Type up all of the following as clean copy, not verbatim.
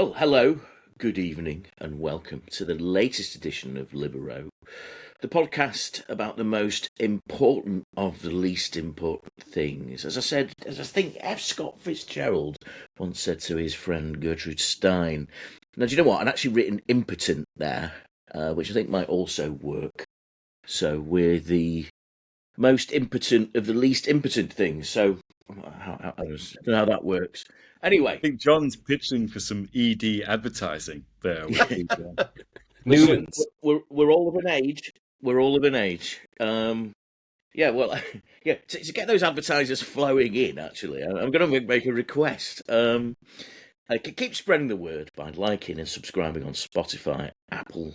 Well, hello, good evening, and welcome to the latest edition of Libero, the podcast about the most important of the least important things. As I think F. Scott Fitzgerald once said to his friend Gertrude Stein. Now, do you know what? I'd actually written impotent there, which I think might also work. So we're the most impotent of the least impotent things. So I don't know how that works. I Anyway, think John's pitching for some ED advertising there. listen, Newman's. we're all of an age. We're all of an age. Yeah, well, yeah. To get those advertisers flowing in, actually, I'm going to make a request. Keep spreading the word by liking and subscribing on Spotify, Apple,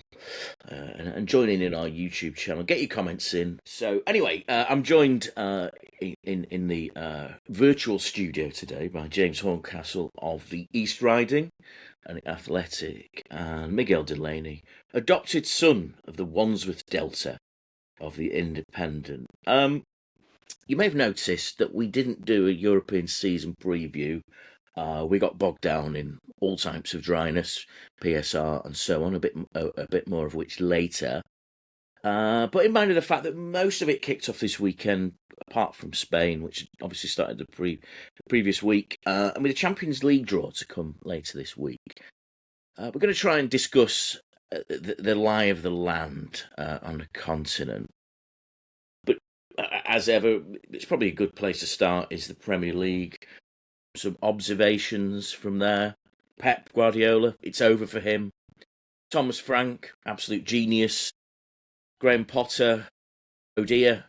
and joining in our YouTube channel. Get your comments in. So anyway, I'm joined in the virtual studio today by James Horncastle of the East Riding and the Athletic, and Miguel Delaney, adopted son of the Wandsworth Delta of the Independent. You may have noticed that we didn't do a European season preview. We got bogged down in all types of dryness, PSR, and so on. A bit more of which later. But in mind of the fact that most of it kicked off this weekend, apart from Spain, which obviously started the previous week, and with the Champions League draw to come later this week, we're going to try and discuss the lie of the land on the continent. But as ever, it's probably a good place to start is the Premier League. Some observations from there. Pep Guardiola, it's over for him. Thomas Frank, absolute genius. Graham Potter, oh dear.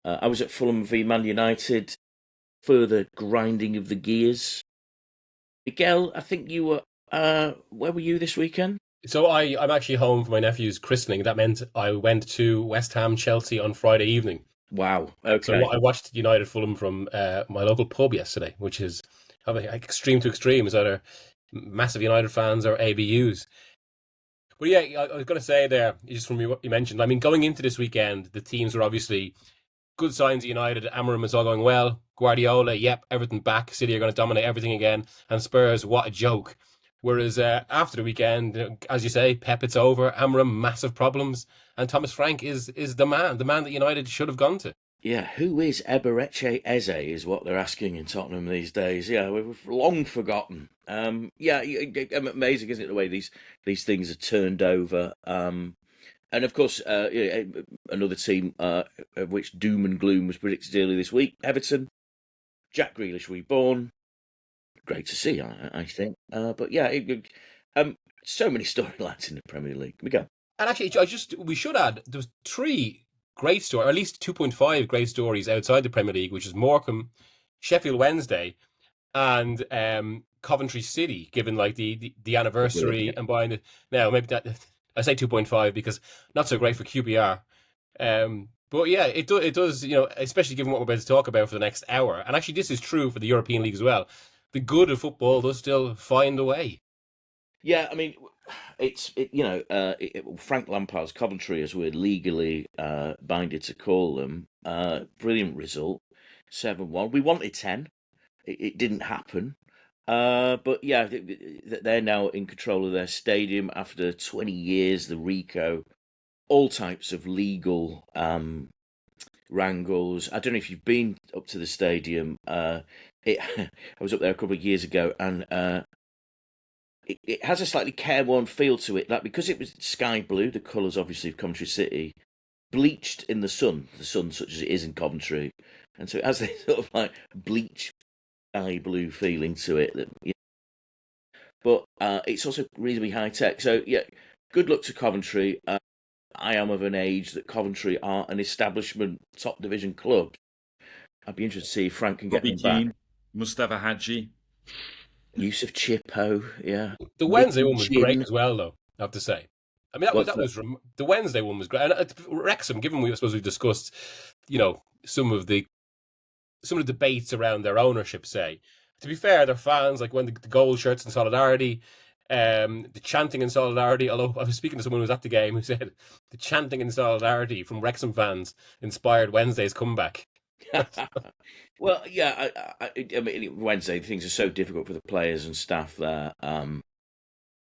I was at Fulham v Man United. Further grinding of the gears. Miguel, I think you were. Where were you this weekend? So I'm actually home for my nephew's christening. That meant I went to West Ham Chelsea on Friday evening. Wow. Okay. So I watched United Fulham from my local pub yesterday, which is extreme to extreme. Is either massive United fans or ABUs. But yeah, I was going to say there, just from what you mentioned, I mean, going into this weekend, the teams were obviously good signs of United. Amorim is all going well. Guardiola, yep, everything back. City are going to dominate everything again. And Spurs, what a joke. Whereas after the weekend, as you say, Pep, it's over. Amorim, massive problems. And Thomas Frank is the man that United should have gone to. Yeah, who is Eberechi Eze is what they're asking in Tottenham these days. Yeah, we've long forgotten. Yeah, amazing, isn't it, the way these things are turned over. And of course, another team of which doom and gloom was predicted earlier this week, Everton. Jack Grealish reborn. Great to see, I think. But yeah, so many storylines in the Premier League. We go. And actually, we should add, there was 3 great stories, or at least 2.5 great stories outside the Premier League, which is Morecambe, Sheffield Wednesday, and Coventry City, given like the anniversary and buying it. Now, maybe that I say 2.5 because not so great for QPR. But yeah, it does, especially given what we're about to talk about for the next hour. And actually, this is true for the European League as well. The good of football does still find a way. Yeah, I mean, Frank Lampard's Coventry, as we're legally binded to call them, brilliant result, 7-1. We wanted 10. It didn't happen. But yeah, they're now in control of their stadium after 20 years, the RICO, all types of legal wrangles. I don't know if you've been up to the stadium. I was up there a couple of years ago, and it has a slightly careworn feel to it, like because it was sky blue, the colours obviously of Coventry City, bleached in the sun such as it is in Coventry, and so it has this sort of like bleach sky blue feeling to it. But it's also reasonably high tech. So yeah, good luck to Coventry. I am of an age that Coventry are an establishment top division club. I'd be interested to see if Frank can get them back. Mustafa Hadji. Use of Chippo, yeah. The Wednesday one was great as well, though, I have to say. I mean, the Wednesday one was great. And Wrexham, given we discussed, some of the debates around their ownership, say, to be fair, their fans, like when the gold shirts in solidarity, the chanting in solidarity, although I was speaking to someone who was at the game who said the chanting in solidarity from Wrexham fans inspired Wednesday's comeback. Well, yeah, I mean, Wednesday things are so difficult for the players and staff there.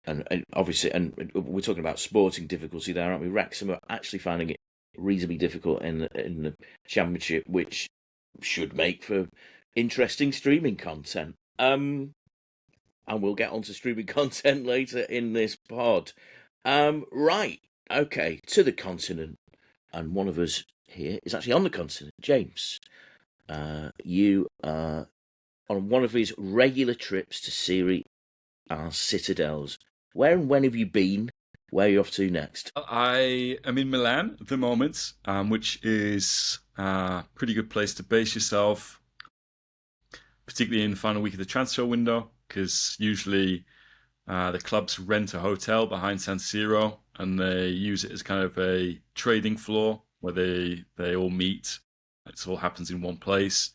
and obviously, and we're talking about sporting difficulty there, aren't we? Wrexham are actually finding it reasonably difficult in the Championship, which should make for interesting streaming content. And we'll get onto streaming content later in this pod. Right, okay, to the continent, and one of us here is actually on the continent. James, you are on one of his regular trips to Serie A citadels. Where and when have you been? Where are you off to next? I am in Milan at the moment, which is a pretty good place to base yourself, particularly in the final week of the transfer window, because usually the clubs rent a hotel behind San Siro and they use it as kind of a trading floor where they all meet. It all happens in one place.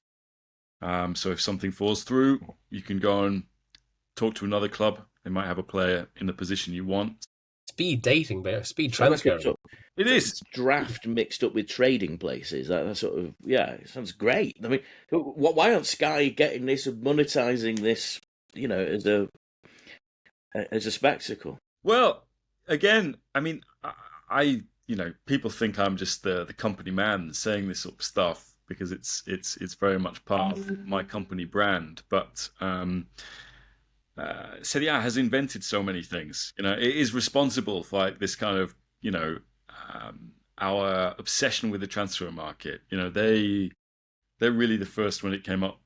So if something falls through, you can go and talk to another club. They might have a player in the position you want. Speed dating, speed So like transfer. It is. draft mixed up with trading places. That sort of, yeah, it sounds great. I mean, why aren't Sky getting this and monetizing this? As a spectacle. Well, again, I mean, I people think I'm just the company man saying this sort of stuff because it's very much part of my company brand. But Serie A has invented so many things. It is responsible for like this kind of our obsession with the transfer market. They're really the first when it came up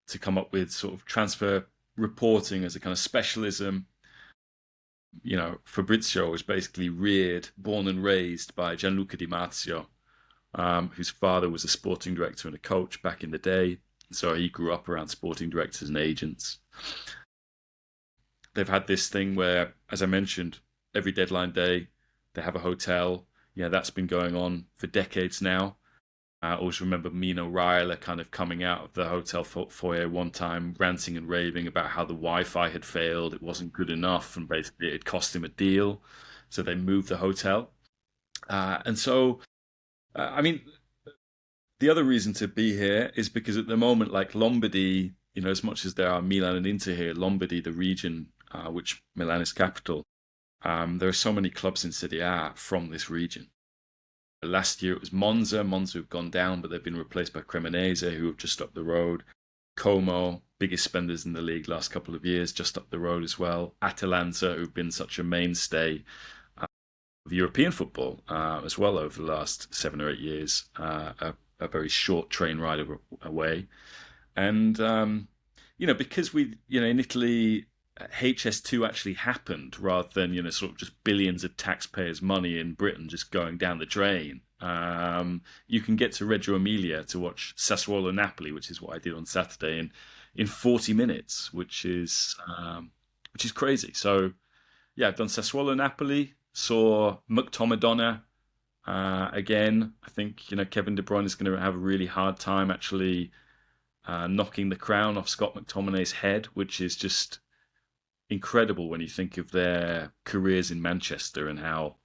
to come up with sort of transfer reporting as a kind of specialism. Fabrizio was basically born and raised by Gianluca Di Marzio, whose father was a sporting director and a coach back in the day. So he grew up around sporting directors and agents. They've had this thing where, as I mentioned, every deadline day they have a hotel. Yeah, that's been going on for decades now. I always remember Mino Raiola kind of coming out of the hotel foyer one time, ranting and raving about how the Wi-Fi had failed, it wasn't good enough, and basically it cost him a deal. So they moved the hotel. And so, I mean, the other reason to be here is because at the moment, like Lombardy, as much as there are Milan and Inter here, Lombardy, the region, which Milan is capital, there are so many clubs in Serie A from this region. Last year it was Monza. Monza have gone down, but they've been replaced by Cremonese, who have just up the road. Como, biggest spenders in the league last couple of years, just up the road as well. Atalanta, who've been such a mainstay of European football as well over the last 7 or 8 years. A very short train ride away. And, because in Italy, HS2 actually happened rather than sort of just billions of taxpayers' money in Britain just going down the drain. You can get to Reggio Emilia to watch Sassuolo Napoli, which is what I did on Saturday, in 40 minutes, which is crazy. So yeah, I've done Sassuolo Napoli, saw McTominay again. I think Kevin De Bruyne is going to have a really hard time actually knocking the crown off Scott McTominay's head, which is just incredible when you think of their careers in Manchester and how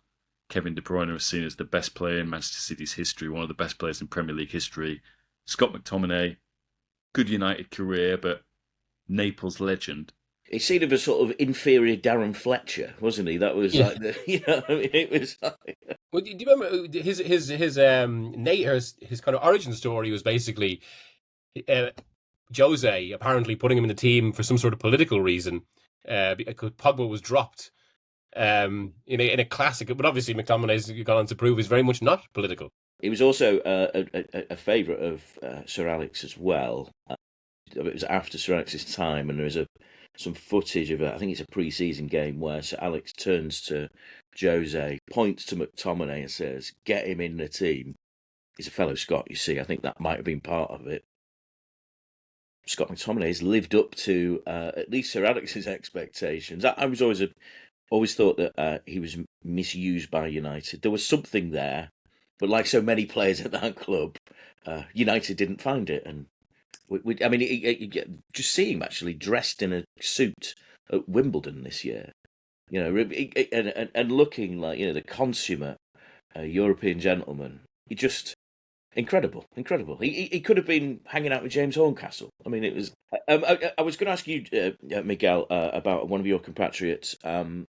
Kevin De Bruyne was seen as the best player in Manchester City's history, one of the best players in Premier League history. Scott McTominay, good United career, but Naples legend. He seemed of a sort of inferior Darren Fletcher, wasn't he? That was like it was. Well, do you remember his kind of origin story was basically Jose apparently putting him in the team for some sort of political reason. Because Pogba was dropped in a classic, but obviously McTominay's gone on to prove is very much not political. He was also a favourite of Sir Alex as well. It was after Sir Alex's time, and there is some footage of I think it's a pre-season game where Sir Alex turns to Jose, points to McTominay and says, "Get him in the team." He's a fellow Scot, you see. I think that might have been part of it. Scott McTominay has lived up to at least Sir Alex's expectations. I was always thought that he was misused by United. There was something there, but like so many players at that club, United didn't find it. And just see him actually dressed in a suit at Wimbledon this year, and looking like the consummate European gentleman. Incredible. He could have been hanging out with James Horncastle. I mean, it was. I was going to ask you, Miguel, about one of your compatriots, Evan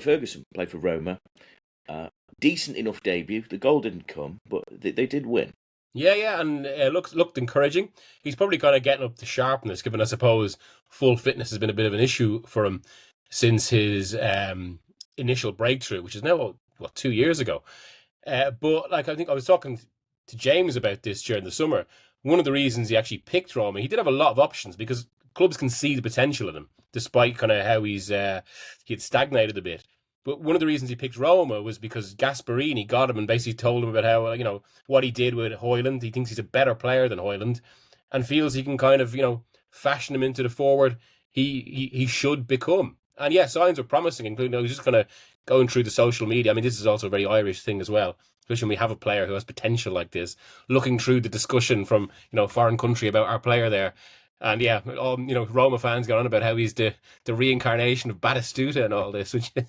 Ferguson, played for Roma. Decent enough debut. The goal didn't come, but they did win. Yeah, and looked encouraging. He's probably kind of getting up to sharpness, given I suppose full fitness has been a bit of an issue for him since his initial breakthrough, which is now 2 years ago. But like I think I was talking to James about this during the summer. One of the reasons he actually picked Roma, he did have a lot of options because clubs can see the potential in him, despite kind of how he had stagnated a bit. But one of the reasons he picked Roma was because Gasperini got him and basically told him about how, what he did with Højlund. He thinks he's a better player than Højlund and feels he can kind of, fashion him into the forward he should become. And yeah, signs are promising, including I was just kind of going through the social media. I mean, this is also a very Irish thing as well, especially when we have a player who has potential like this, looking through the discussion from, foreign country about our player there. And yeah, Roma fans got on about how he's the reincarnation of Batistuta and all this, which is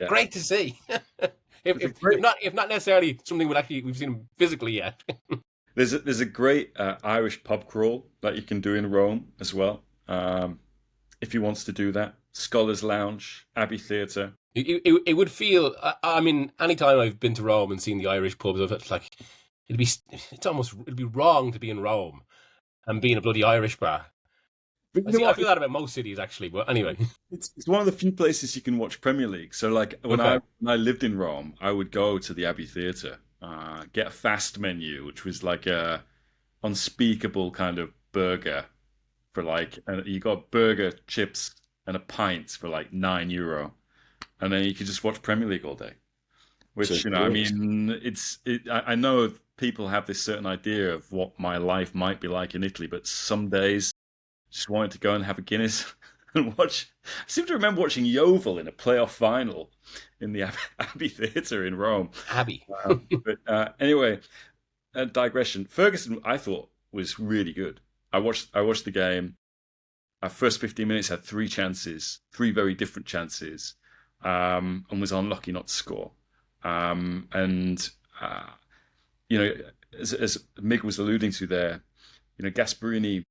great to see. if not necessarily something we've seen him physically yet. There's a great Irish pub crawl that you can do in Rome as well. If he wants to do that, Scholars Lounge, Abbey Theatre. It would feel. I mean, anytime I've been to Rome and seen the Irish pubs, it's like it'd be wrong to be in Rome and be in a bloody Irish bar. I feel that about most cities, actually. But anyway, it's one of the few places you can watch Premier League. So, like when I lived in Rome, I would go to the Abbey Theatre, get a fast menu, which was like a unspeakable kind of burger for you got burger, chips, and a pint for like €9, and then you could just watch Premier League all day. Which I mean, I know people have this certain idea of what my life might be like in Italy, but some days just wanted to go and have a Guinness and watch. I seem to remember watching Yeovil in a playoff final in the Abbey Theatre in Rome. Abbey. But anyway, digression. Ferguson, I thought, was really good. I watched the game. Our first 15 minutes had three very different chances, and was unlucky not to score. As Mig was alluding to there, Gasperini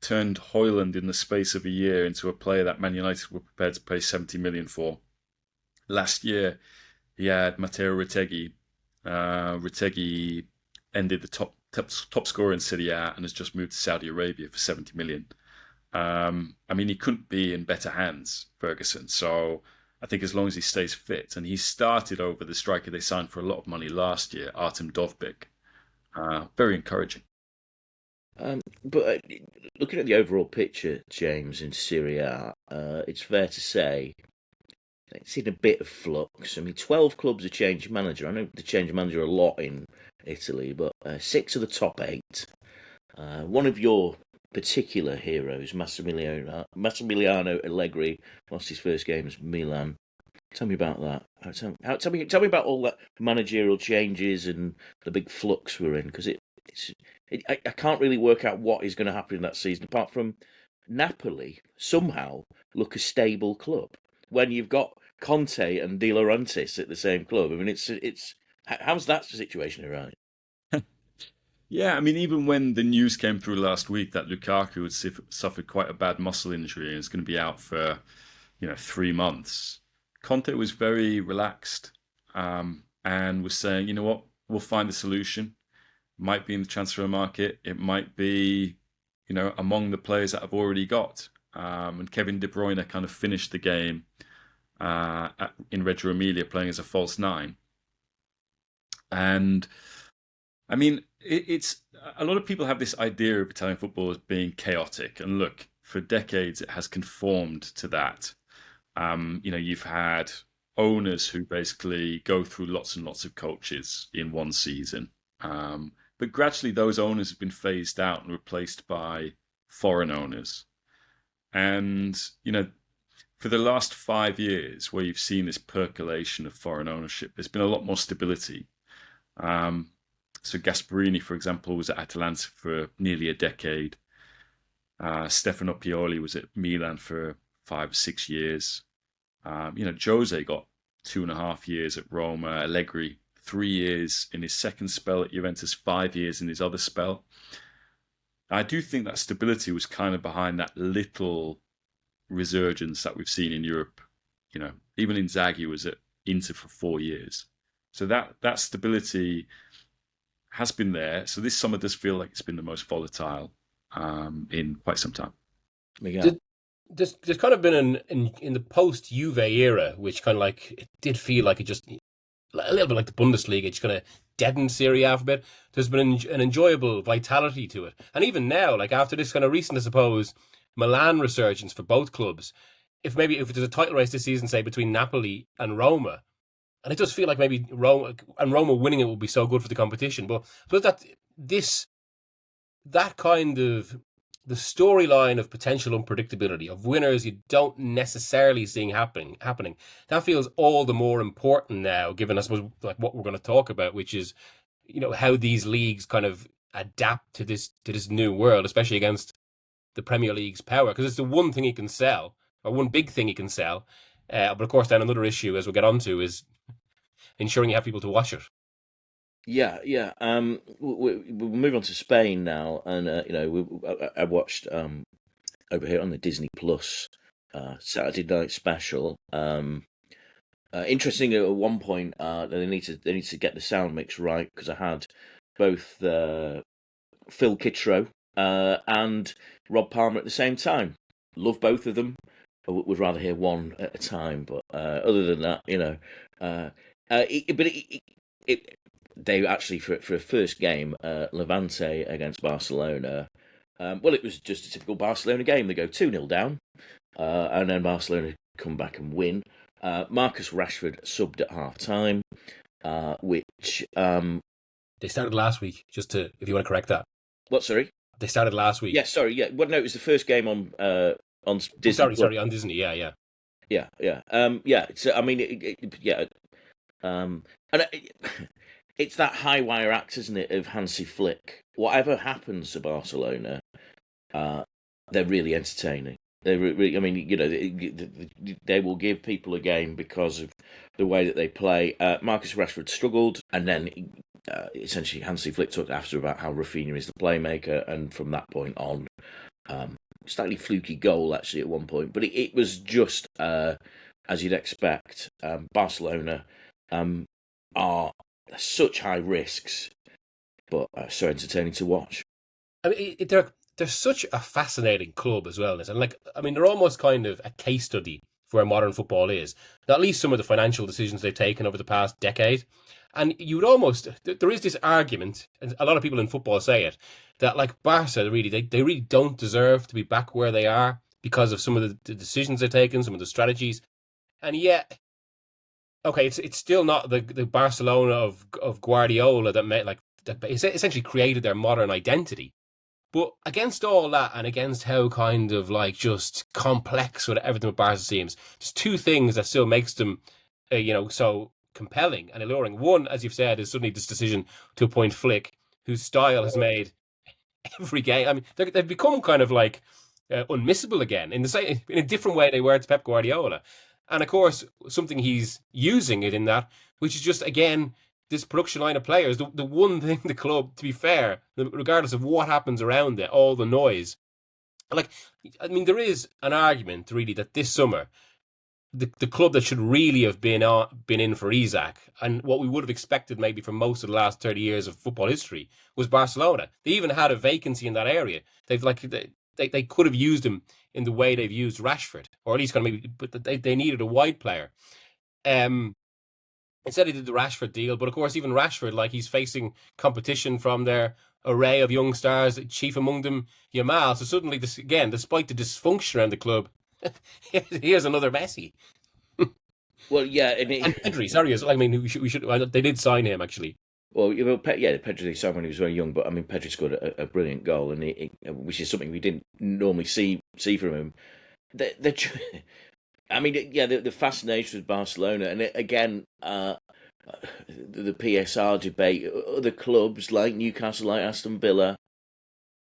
turned Højlund in the space of a year into a player that Man United were prepared to pay 70 million for. Last year, he had Matteo Retegui. Retegui ended the top scorer in Serie A and has just moved to Saudi Arabia for 70 million. I mean, he couldn't be in better hands, Ferguson. So I think as long as he stays fit, and he started over the striker they signed for a lot of money last year, Artem Dovbyk. Very encouraging. But looking at the overall picture, James, in Serie A, it's fair to say it's in a bit of flux. I mean, 12 clubs have changed manager. I know they change manager a lot in Italy, but 6 of the top 8. One of your particular heroes, Massimiliano Allegri, lost his first game as Milan. Tell me about that. Tell me about all that managerial changes and the big flux we're in, because I can't really work out what is going to happen in that season, apart from Napoli somehow look a stable club when you've got Conte and De Laurentiis at the same club. I mean, it's how's that situation around? Yeah, I mean, even when the news came through last week that Lukaku had suffered quite a bad muscle injury and is going to be out for 3 months, Conte was very relaxed and was saying, you know what, we'll find a solution. Might be in the transfer market. It might be, among the players that I've already got. And Kevin De Bruyne kind of finished the game in Reggio Emilia playing as a false 9. And I mean, it's a lot of people have this idea of Italian football as being chaotic. And look, for decades, it has conformed to that. You've had owners who basically go through lots and lots of coaches in one season. But gradually those owners have been phased out and replaced by foreign owners. And, for the last 5 years, where you've seen this percolation of foreign ownership, there's been a lot more stability. So Gasperini, for example, was at Atalanta for nearly a decade. Stefano Pioli was at Milan for 5 or 6 years. Jose got 2.5 years at Roma, Allegri 3 years in his second spell at Juventus, 5 years in his other spell. I do think that stability was kind of behind that little resurgence that we've seen in Europe. Even Inzaghi was at Inter for 4 years. So that stability has been there. So this summer does feel like it's been the most volatile in quite some time. Miguel. There's kind of been in the post Juve era, which kind of like it did feel like it just a little bit like the Bundesliga, it's kind of deadened Serie A for a bit. There's been an enjoyable vitality to it, and even now, like after this kind of recent, I suppose, Milan resurgence for both clubs. If there's a title race this season, say between Napoli and Roma, and it does feel like maybe Roma winning it would be so good for the competition, but that kind of the storyline of potential unpredictability of winners you don't necessarily see happening, that feels all the more important now, given I suppose like what we're going to talk about, which is how these leagues kind of adapt to this new world, especially against the Premier League's power, because it's the one thing he can sell, or one big thing he can sell. But of course, then another issue, as we'll get onto, is ensuring you have people to watch it. Yeah. We'll move on to Spain now, and I watched over here on the Disney Plus Saturday night special. Interesting. At one point, they need to get the sound mix right, because I had both Phil Kittro and Rob Palmer at the same time. Love both of them. I would rather hear one at a time, but other than that, they actually for a first game, Levante against Barcelona. It was just a typical Barcelona game. They go 2-0 down, and then Barcelona come back and win. Marcus Rashford subbed at half time, which they started last week. If you want to correct that. What? Sorry, they started last week. Yeah, sorry. Yeah, well, no, it was the first game on Disney. Sorry, on Disney. Yeah. So I mean, it's that high wire act, isn't it, of Hansi Flick? Whatever happens to Barcelona, they're really entertaining. They really, I mean, they will give people a game because of the way that they play. Marcus Rashford struggled, and then essentially Hansi Flick talked after about how Rafinha is the playmaker, and from that point on, slightly fluky goal actually at one point, but it was just as you'd expect. Barcelona are such high risks, but so entertaining to watch. I mean, they're such a fascinating club as well, and they're almost kind of a case study for where modern football is. At least some of the financial decisions they've taken over the past decade. And you would almost, there is this argument, and a lot of people in football say it, that like Barca, really, they really don't deserve to be back where they are because of some of the decisions they've taken, some of the strategies. And yet, okay, it's still not the Barcelona of Guardiola that essentially created their modern identity. But against all that, and against how kind of like just complex with everything with Barca seems, there's two things that still makes them, so compelling and alluring. One, as you've said, is suddenly this decision to appoint Flick, whose style has made every game. I mean, they've become kind of like unmissable again in a different way they were to Pep Guardiola. And of course, something he's using it in that, which is just again this production line of players. The one thing the club, to be fair, regardless of what happens around it, all the noise. There is an argument really that this summer, the club that should really have been in for Isaac, and what we would have expected maybe for most of the last 30 years of football history, was Barcelona. They even had a vacancy in that area. They could have used him in the way they've used Rashford, or at least kind of maybe, but they needed a wide player. Instead, they did the Rashford deal, but of course, even Rashford, he's facing competition from their array of young stars, chief among them Yamal. So suddenly, again, despite the dysfunction around the club, here's another Messi. Well, yeah, and Pedri. We should. They did sign him actually. Well, Pedri they signed when he was very young, but I mean, Pedri scored a brilliant goal, and which is something we didn't normally see from him. The fascination with Barcelona, and again, the PSR debate. Other clubs like Newcastle, like Aston Villa,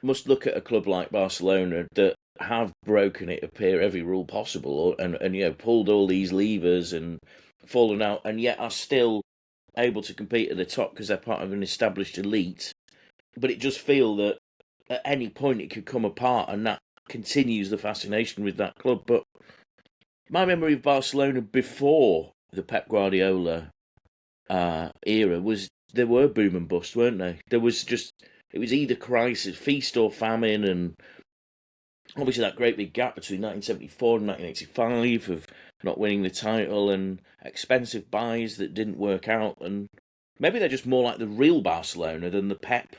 must look at a club like Barcelona that have broken it appear every rule possible, and pulled all these levers and fallen out, and yet are still able to compete at the top because they're part of an established elite. But it does feel that at any point it could come apart, and that continues the fascination with that club. But my memory of Barcelona before the Pep Guardiola era was there were boom and bust, weren't they? It was either crisis, feast or famine, and obviously that great big gap between 1974 and 1985 of not winning the title and expensive buys that didn't work out. And maybe they're just more like the real Barcelona than the Pep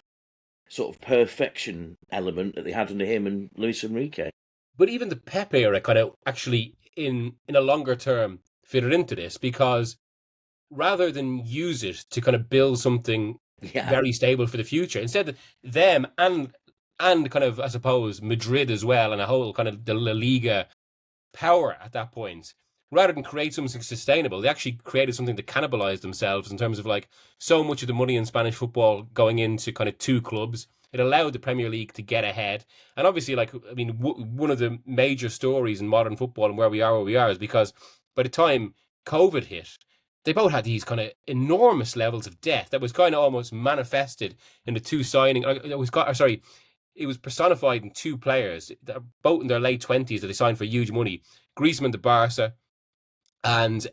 sort of perfection element that they had under him and Luis Enrique. But even the Pep era kind of actually, in a longer term, fitted into this, because rather than use it to kind of build something very stable for the future, instead them and kind of, I suppose, Madrid as well, and a whole kind of the La Liga power at that point, rather than create something sustainable, they actually created something to cannibalize themselves in terms of like so much of the money in Spanish football going into kind of two clubs. It allowed the Premier League to get ahead. And obviously, like, I mean, one of the major stories in modern football and where we are is because by the time COVID hit, they both had these kind of enormous levels of debt that was kind of almost manifested in the two signing. It was personified in two players, both in their late 20s, that they signed for huge money. Griezmann to Barca and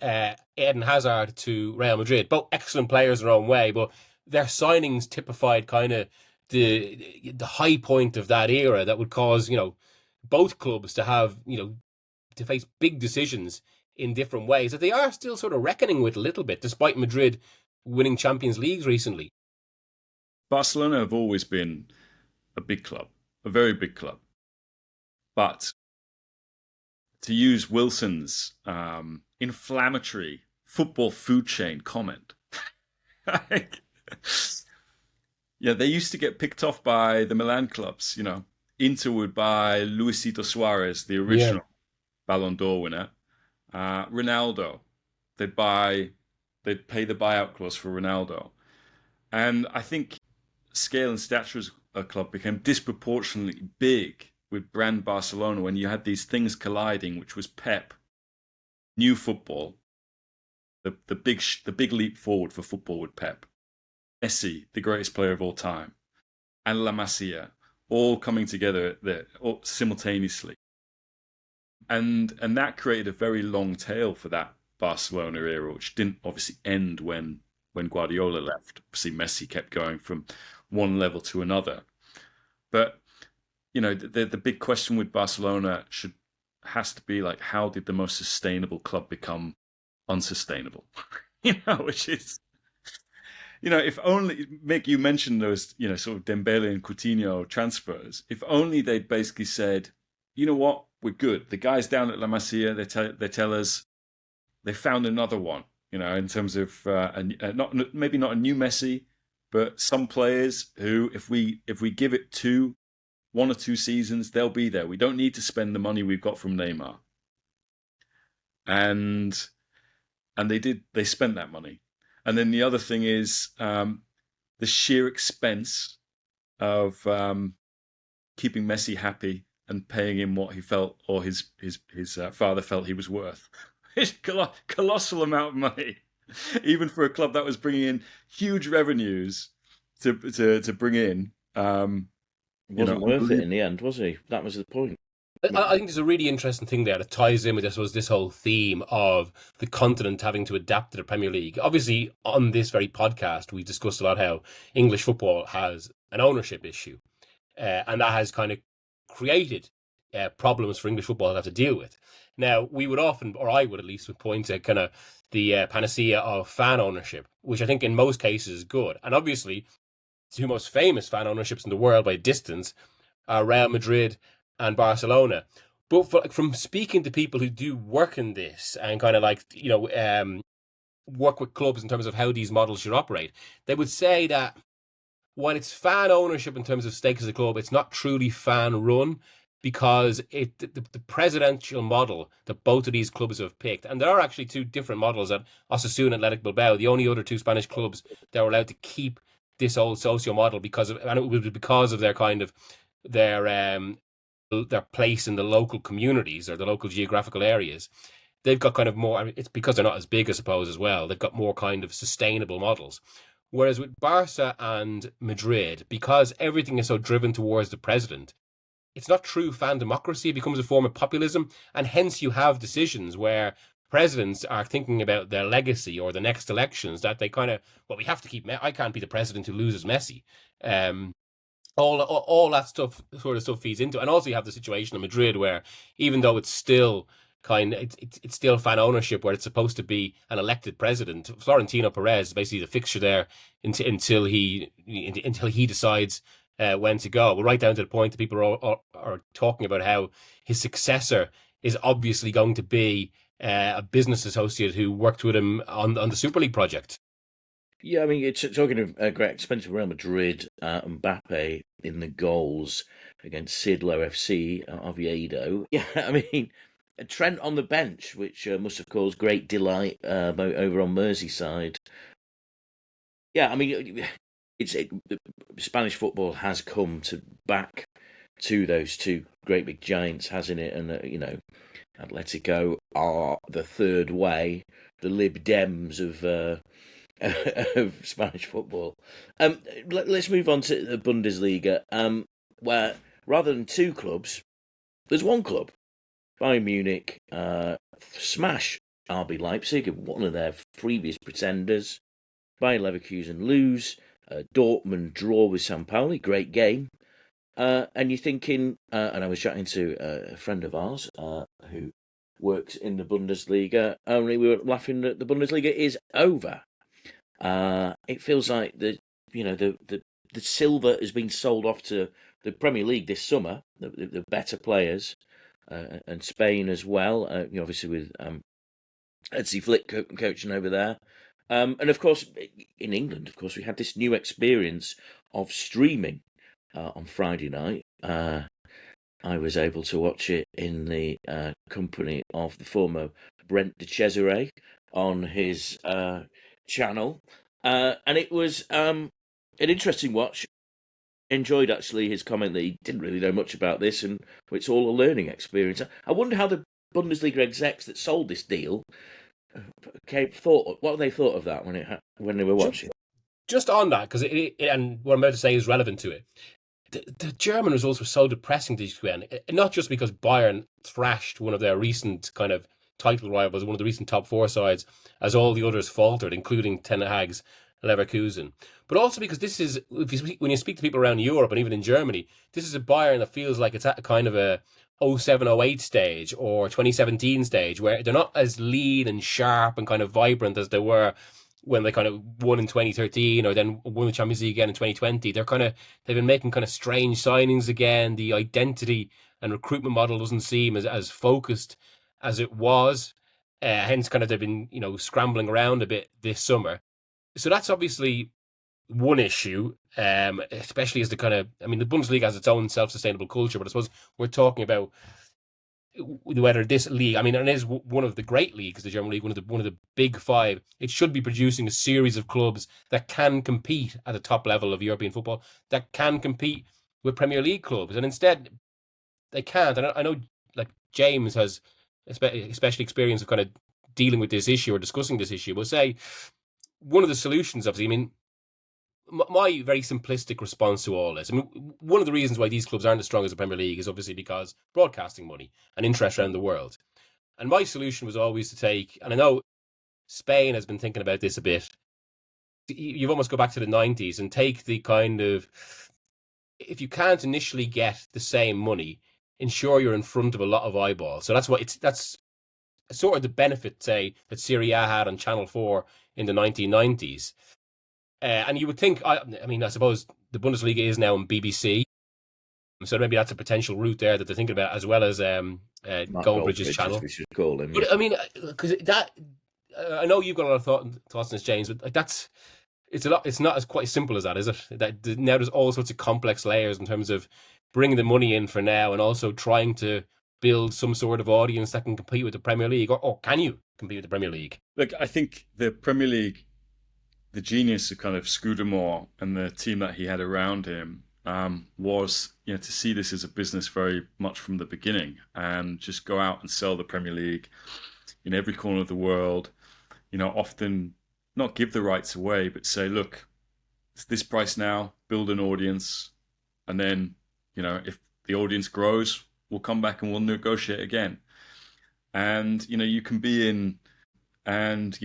Eden Hazard to Real Madrid. Both excellent players in their own way, but their signings typified kind of the high point of that era that would cause, both clubs to have, to face big decisions in different ways that they are still sort of reckoning with a little bit, despite Madrid winning Champions Leagues recently. Barcelona have always been a big club, a very big club. But to use Wilson's inflammatory football food chain comment, yeah, they used to get picked off by the Milan clubs, Inter would buy Luisito Suarez, the original Ballon d'Or winner. Ronaldo, they'd pay the buyout clause for Ronaldo. And I think scale and stature as a club became disproportionately big with brand Barcelona when you had these things colliding, which was Pep, new football, the big leap forward for football with Pep, Messi, the greatest player of all time, and La Masia, all coming together there simultaneously. And that created a very long tail for that Barcelona era, which didn't obviously end when Guardiola left. Obviously, Messi kept going from one level to another. But, the big question with Barcelona has to be like, how did the most sustainable club become unsustainable? Which is, if only, Mick, you mentioned those, sort of Dembele and Coutinho transfers. If only they'd basically said, you know what, we're good. The guys down at La Masia, they tell us they found another one, in terms of maybe not a new Messi, but some players who, if we give it 1 or 2 seasons, they'll be there. We don't need to spend the money we've got from Neymar. And they spent that money. And then the other thing is the sheer expense of keeping Messi happy and paying him what he felt or his father felt he was worth. It's a colossal amount of money, even for a club that was bringing in huge revenues to bring in. Wasn't worth it in the end, was he? That was the point. I think there's a really interesting thing there that ties in with this whole theme of the continent having to adapt to the Premier League. Obviously, on this very podcast, we discussed a lot how English football has an ownership issue, and that has kind of created problems for English football to have to deal with. Now, we would often, or I would at least, would point to kind of the panacea of fan ownership, which I think in most cases is good. And obviously, the two most famous fan ownerships in the world by distance are Real Madrid and Barcelona. But from speaking to people who do work in this and kind of like, work with clubs in terms of how these models should operate, they would say that while it's fan ownership in terms of stakes as a club, it's not truly fan run, because the presidential model that both of these clubs have picked, and there are actually two different models at Osasuna and Athletic Bilbao, the only other two Spanish clubs that were allowed to keep this old socio model and it was because of their kind of their place in the local communities or the local geographical areas. they've got kind of more. I mean, it's because they're not as big, I suppose, as well. They've got more kind of sustainable models. Whereas with Barca and Madrid, because everything is so driven towards the president, it's not true fan democracy. It becomes a form of populism, and hence you have decisions where presidents are thinking about their legacy or the next elections, that they kind of, well, we have to keep. I can't be the president who loses Messi. All that stuff sort of stuff feeds into it. And also you have the situation in Madrid where, even though it's still it's still fan ownership, where it's supposed to be an elected president, Florentino Perez is basically the fixture there until he decides when to go. Well, right down to the point that people are talking about how his successor is obviously going to be a business associate who worked with him on the Super League project. Yeah, I mean, it's talking of great expensive Real Madrid, Mbappe in the goals against Sidlo FC, Oviedo. Yeah, I mean, Trent on the bench, which must have caused great delight over on Merseyside. Yeah, I mean, Spanish football has come back to those two great big giants, hasn't it? And Atletico are the third way, the Lib Dems of Spanish football. Let's move on to the Bundesliga, where rather than two clubs, there's one club. Bayern Munich smash RB Leipzig, one of their previous pretenders. Bayer Leverkusen lose. Dortmund draw with St. Pauli, great game. And you're thinking, and I was chatting to a friend of ours who works in the Bundesliga, only we were laughing that the Bundesliga is over. It feels like the silver has been sold off to the Premier League this summer, the better players, and Spain as well. Obviously with Hansi Flick coaching over there, and of course in England, of course we had this new experience of streaming on Friday night. I was able to watch it in the company of the former Brent de Cesare on his channel, and it was an interesting watch. Enjoyed actually his comment that he didn't really know much about this, and it's all a learning experience. I wonder how the Bundesliga execs that sold this deal what they thought of that when they were watching. Just on that, because and what I'm about to say is relevant to it. The German results were so depressing this weekend, not just because Bayern thrashed one of their recent kind of title rivals, one of the recent top four sides, as all the others faltered, including Ten Hag's Leverkusen, but also because this is, when you speak to people around Europe and even in Germany, this is a Bayern that feels like it's at a kind of a 07-08 stage or 2017 stage, where they're not as lean and sharp and kind of vibrant as they were when they kind of won in 2013 or then won the Champions League again in 2020. They've been making kind of strange signings again. The identity and recruitment model doesn't seem as focused as it was. Hence kind of they've been, scrambling around a bit this summer. So that's obviously one issue, especially as the Bundesliga has its own self-sustainable culture, but I suppose we're talking about whether this league, and it is one of the great leagues, the German league, one of the big five. It should be producing a series of clubs that can compete at the top level of European football, that can compete with Premier League clubs, and instead they can't. And I know, like, James has especially experience of kind of dealing with this issue or discussing this issue. We'll say one of the solutions, obviously, my very simplistic response to all this, one of the reasons why these clubs aren't as strong as the Premier League is obviously because broadcasting money and interest around the world. And my solution was always to take, and I know Spain has been thinking about this a bit, you've almost go back to the 90s and take the kind of, if you can't initially get the same money, ensure you're in front of a lot of eyeballs. So that's sort of the benefit, say, that Serie A had on Channel 4 in the 1990s. And you would think, I suppose the Bundesliga is now on BBC, so maybe that's a potential route there that they're thinking about, as well as Goldbridge's channel. We should call him. But because I know you've got a lot of thoughts on this, James, but it's a lot. It's not quite as simple as that, is it? That now there's all sorts of complex layers in terms of bringing the money in for now, and also trying to build some sort of audience that can compete with the Premier League, or can you compete with the Premier League? Look, I think the Premier League, the genius of kind of Scudamore and the team that he had around him was, to see this as a business very much from the beginning and just go out and sell the Premier League, in every corner of the world, often not give the rights away, but say, look, it's this price now, build an audience, and then, if the audience grows, we'll come back and we'll negotiate again. And, you can be in and,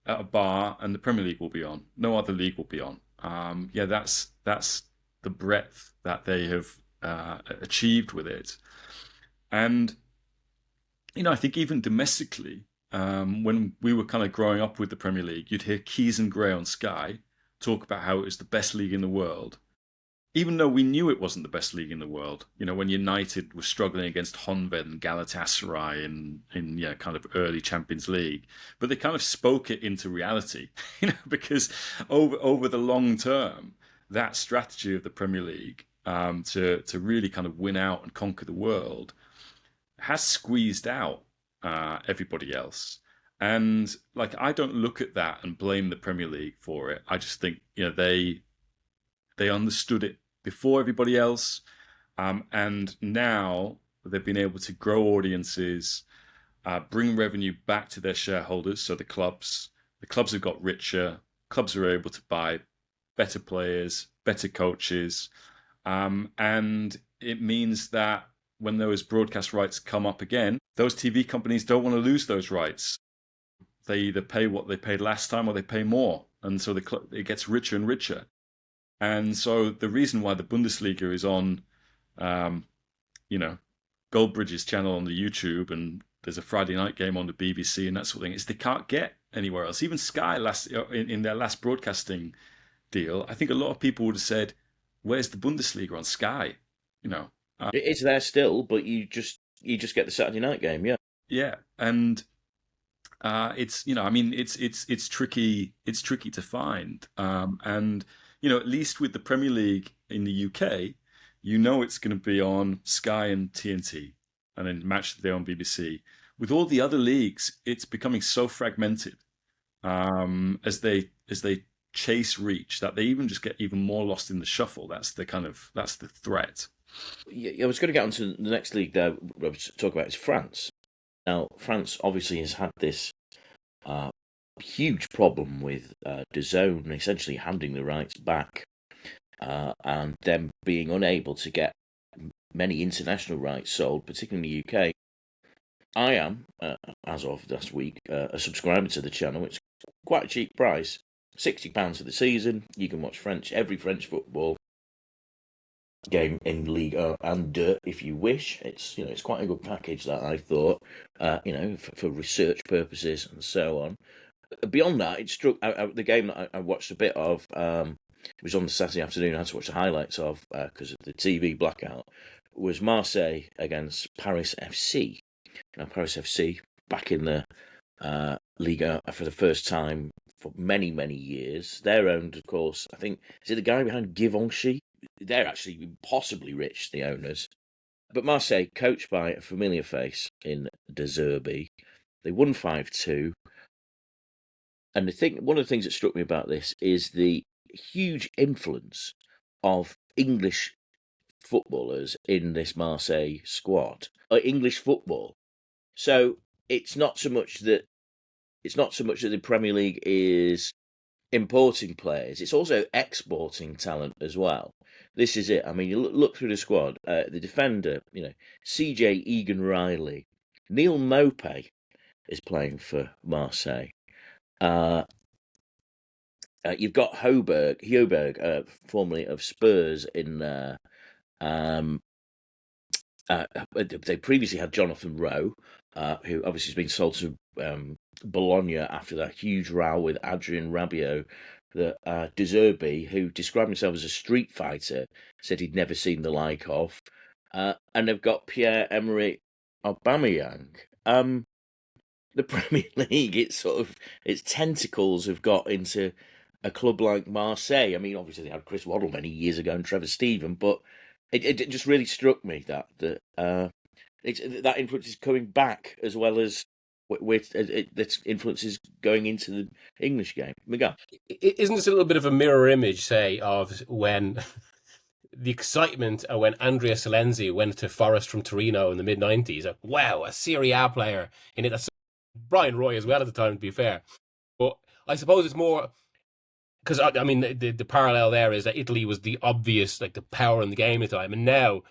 at a bar and the Premier League will be on. No other league will be on. That's the breadth that they have achieved with it. And, I think even domestically, when we were kind of growing up with the Premier League, you'd hear Keys and Gray on Sky talk about how it was the best league in the world, even though we knew it wasn't the best league in the world. When United was struggling against Honved and Galatasaray in kind of early Champions League, but they kind of spoke it into reality, because over the long term, that strategy of the Premier League to really kind of win out and conquer the world has squeezed out everybody else. And I don't look at that and blame the Premier League for it. I just think they understood it before everybody else, and now they've been able to grow audiences, bring revenue back to their shareholders. So the clubs have got richer. Clubs are able to buy better players, better coaches, and it means that when those broadcast rights come up again, those TV companies don't want to lose those rights. They either pay what they paid last time or they pay more. And so it gets richer and richer. And so the reason why the Bundesliga is on, Goldbridge's channel on the YouTube, and there's a Friday night game on the BBC and that sort of thing, is they can't get anywhere else. Even Sky in their last broadcasting deal, I think a lot of people would have said, "Where's the Bundesliga on Sky?" It's there still, but you just get the Saturday night game, yeah. Yeah, and it's tricky. It's tricky to find, and at least with the Premier League in the UK, it's going to be on Sky and TNT, and then Match of the Day on BBC. With all the other leagues, it's becoming so fragmented as they chase reach that they even just get even more lost in the shuffle. That's the threat. Yeah, I was going to get onto the next league there. I was talking about is France. Now, France obviously has had this huge problem with DAZN essentially handing the rights back, and them being unable to get many international rights sold, particularly in the UK. I am, as of last week, a subscriber to the channel. It's quite a cheap price, £60 for the season. You can watch every French football game in Ligue 1 and 2 if you wish. It's quite a good package, that I thought, for research purposes and so on. Beyond that, it struck the game that I watched a bit of. Was on the Saturday afternoon. I had to watch the highlights of because of the TV blackout. Was Marseille against Paris FC. Now Paris FC back in the Liga for the first time for many, many years. They're owned, of course. I think is it the guy behind Givenchy? They're actually possibly rich, the owners. But Marseille, coached by a familiar face in De Zerbi, they won 5-2. And one of the things that struck me about this is the huge influence of English footballers in this Marseille squad, English football. So it's not so much that the Premier League is importing players; it's also exporting talent as well. This is it. I mean, you look through the squad. The defender, CJ Egan-Riley, Neil Maupay is playing for Marseille. You've got Højbjerg, formerly of Spurs, in there. They previously had Jonathan Rowe, who obviously has been sold to Bologna after that huge row with Adrien Rabiot. That De Zerbi, who described himself as a street fighter, said he'd never seen the like of. And they've got Pierre-Emerick Aubameyang. The Premier League, its tentacles have got into a club like Marseille. I mean, obviously they had Chris Waddle many years ago and Trevor Steven, but it just really struck me that influence is coming back as well as that influence is going into the English game. Miguel, isn't this a little bit of a mirror image, say, of when the excitement when Andrea Silenzi went to Forest from Torino in the mid-90s? Wow, a Serie A player in it. Brian Roy as well at the time, to be fair. But I suppose it's more because I mean the parallel there is that Italy was the obvious like the power in the game at the time, and now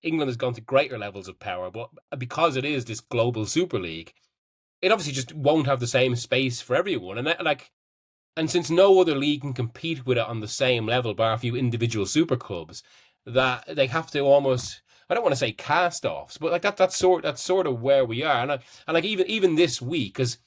England has gone to greater levels of power. But because it is this global Super League, it obviously just won't have the same space for everyone, and and since no other league can compete with it on the same level, bar a few individual super clubs, that they have to almost. I don't want to say cast-offs, but like that's sort of where we are, and like even this week, because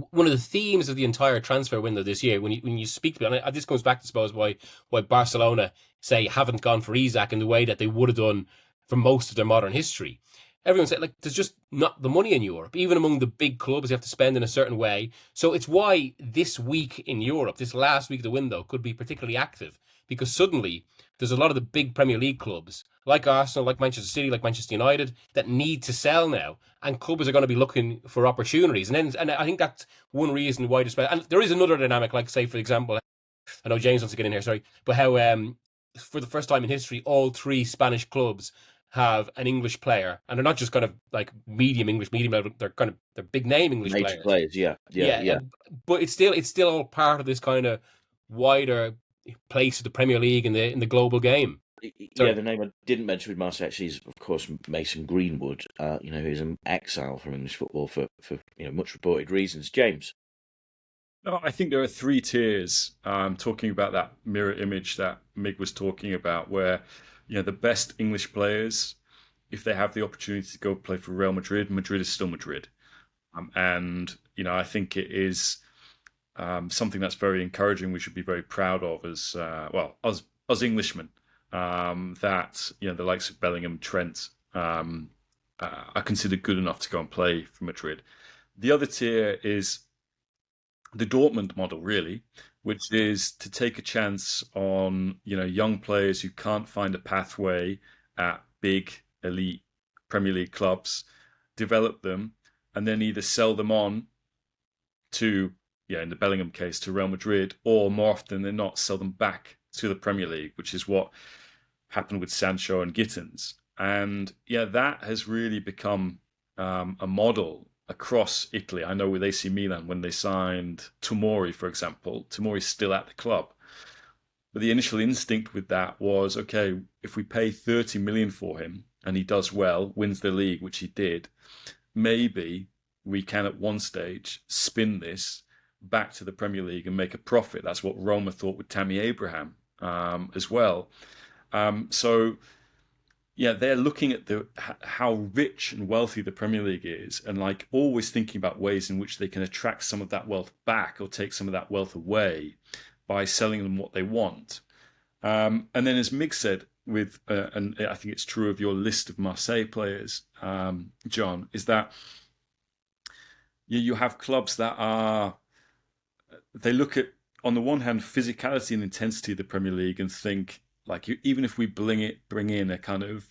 one of the themes of the entire transfer window this year, when you speak to it, and this comes back to suppose why Barcelona say haven't gone for Isak in the way that they would have done for most of their modern history. Everyone said like there's just not the money in Europe, even among the big clubs. You have to spend in a certain way, so it's why this week in Europe, this last week of the window, could be particularly active because suddenly there's a lot of the big Premier League clubs like Arsenal, like Manchester City, like Manchester United that need to sell now, and clubs are going to be looking for opportunities. And I think that's one reason why and there is another dynamic, like say for example, I know James wants to get in here, sorry, but how for the first time in history, all three Spanish clubs have an English player, and they're not just kind of like medium level. They're big name English Major players. players, yeah. But it's still all part of this kind of wider place of the Premier League in the global game. Yeah, the name I didn't mention with Marseille actually is, of course, Mason Greenwood. Who's an exile from English football for much reported reasons. James. No, I think there are three tiers. Talking about that mirror image that Mig was talking about, where the best English players, if they have the opportunity to go play for Real Madrid, Madrid is still Madrid, and I think it is something that's very encouraging. We should be very proud of as as Englishmen. That the likes of Bellingham, Trent are considered good enough to go and play for Madrid. The other tier is the Dortmund model, really, which is to take a chance on young players who can't find a pathway at big elite Premier League clubs, develop them, and then either sell them on to, in the Bellingham case, to Real Madrid, or more often than not, sell them back to the Premier League, which is what happened with Sancho and Gittins. And that has really become a model across Italy. I know with AC Milan, when they signed Tomori, for example, Tomori's still at the club. But the initial instinct with that was, okay, if we pay 30 million for him and he does well, wins the league, which he did, maybe we can at one stage spin this back to the Premier League and make a profit. That's what Roma thought with Tammy Abraham as well. So they're looking at how rich and wealthy the Premier League is, and like always thinking about ways in which they can attract some of that wealth back or take some of that wealth away by selling them what they want. And then, as Mig said, with and I think it's true of your list of Marseille players, John, is that you have clubs that they look at, on the one hand, physicality and intensity of the Premier League and think, like, even if we bring in a kind of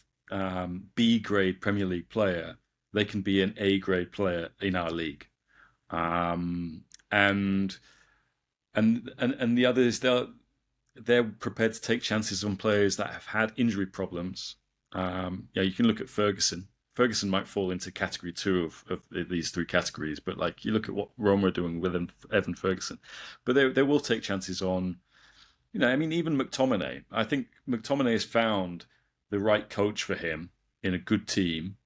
B grade Premier League player, they can be an A grade player in our league, and the other is they're prepared to take chances on players that have had injury problems. You can look at Ferguson. Ferguson might fall into category 2 of these 3 categories, but like you look at what Roma are doing with Evan Ferguson, but they will take chances on. Even McTominay. I think McTominay has found the right coach for him in a good team,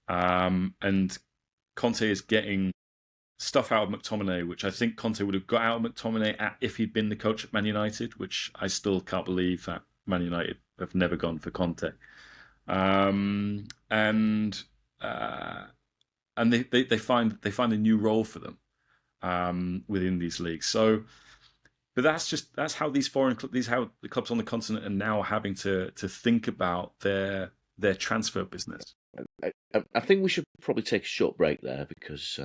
and Conte is getting stuff out of McTominay, which I think Conte would have got out of McTominay if he'd been the coach at Man United, which I still can't believe that Man United have never gone for Conte. And they find a new role for them within these leagues. So. But that's how these how the clubs on the continent are now having to think about their transfer business. I think we should probably take a short break there because,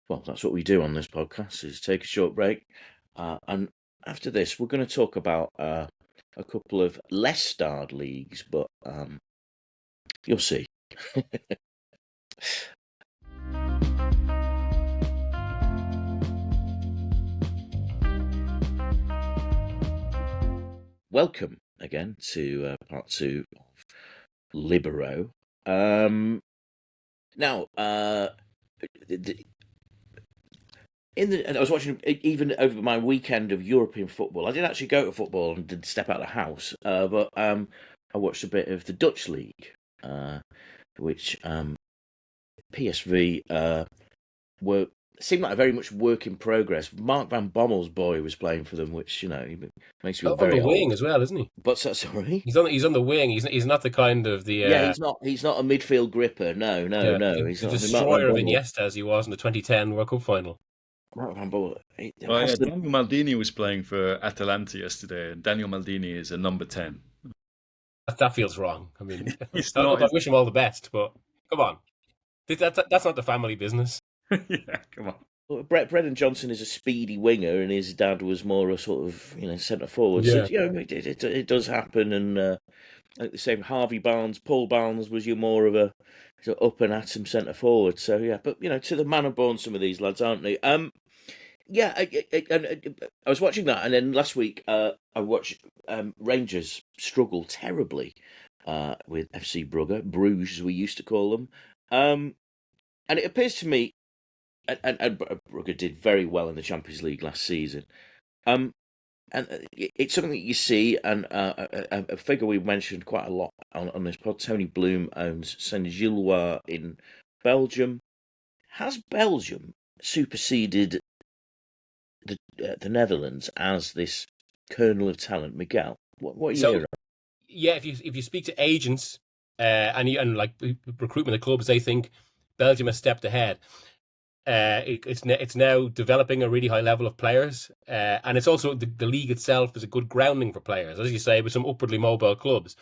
that's what we do on this podcast, is take a short break. And after this, we're going to talk about a couple of less starred leagues, but you'll see. Welcome again to part 2 of Libero. Now, And I was watching even over my weekend of European football. I didn't actually go to football and did step out of the house, but I watched a bit of the Dutch league, which PSV were seemed like a very much work in progress. Mark Van Bommel's boy was playing for them, which makes me feel On the very wing old. as well, isn't he? But sorry, He's on the wing. He's not the kind of the yeah, he's not a midfield gripper. No, no, yeah, no, he's the not. Mark Van destroyer of Bommel. Iniesta as he was in the 2010 World Cup final. Mark Van Bommel Oh yeah, has the Daniel Maldini was playing for Atalanta yesterday, and Daniel Maldini is a number 10. That feels wrong. I mean, He's I not. wish him all the best, but come on, that's not the family business. Yeah, come on. Well, Brendan Johnson is a speedy winger, and his dad was more a sort of centre forward. So Yeah. it does happen. And like the same, Harvey Barnes, Paul Barnes was you more of a sort of up and at him centre forward. So yeah, but to the manner born, some of these lads, aren't they? Yeah, I was watching that, and then last week I watched Rangers struggle terribly with FC Bruges, as we used to call them, and it appears to me. And Brugge did very well in the Champions League last season. And it's something that you see, and a figure we've mentioned quite a lot on this pod. Tony Bloom owns Saint-Gilloise in Belgium. Has Belgium superseded the Netherlands as this kernel of talent, Miguel? What are you hearing? Yeah, if you speak to agents and like recruitment of clubs, they think Belgium has stepped ahead. It's now developing a really high level of players, and it's also the league itself is a good grounding for players, as you say, with some upwardly mobile clubs.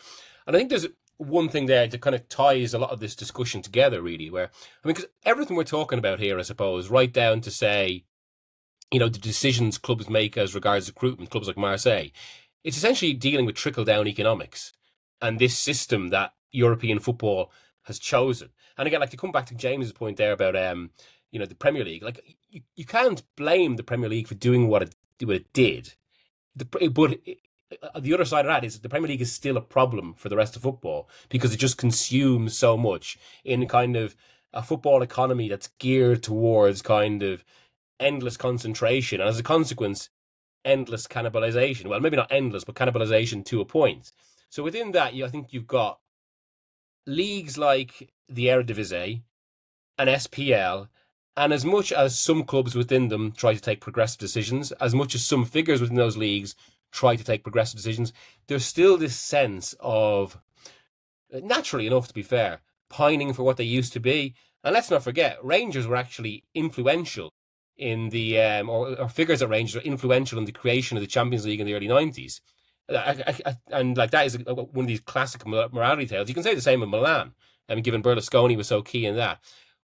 And I think there's one thing there that kind of ties a lot of this discussion together, really, where because everything we're talking about here, I suppose, right down to say, the decisions clubs make as regards recruitment, clubs like Marseille, it's essentially dealing with trickle down economics and this system that European football has chosen. And again, like to come back to James's point there about the Premier League, like you can't blame the Premier League for doing what it did. But the other side of that is the Premier League is still a problem for the rest of football because it just consumes so much in kind of a football economy that's geared towards kind of endless concentration. And as a consequence, endless cannibalization. Well, maybe not endless, but cannibalization to a point. So within that, I think you've got leagues like the Eredivisie and SPL, and as much as some clubs within them try to take progressive decisions, as much as some figures within those leagues try to take progressive decisions, there's still this sense of, naturally enough to be fair, pining for what they used to be. And let's not forget, Rangers were actually influential in the, or figures at Rangers were influential in the creation of the Champions League in the early 90s. And like that is one of these classic morality tales. You can say the same of Milan. I mean, given Berlusconi was so key in that.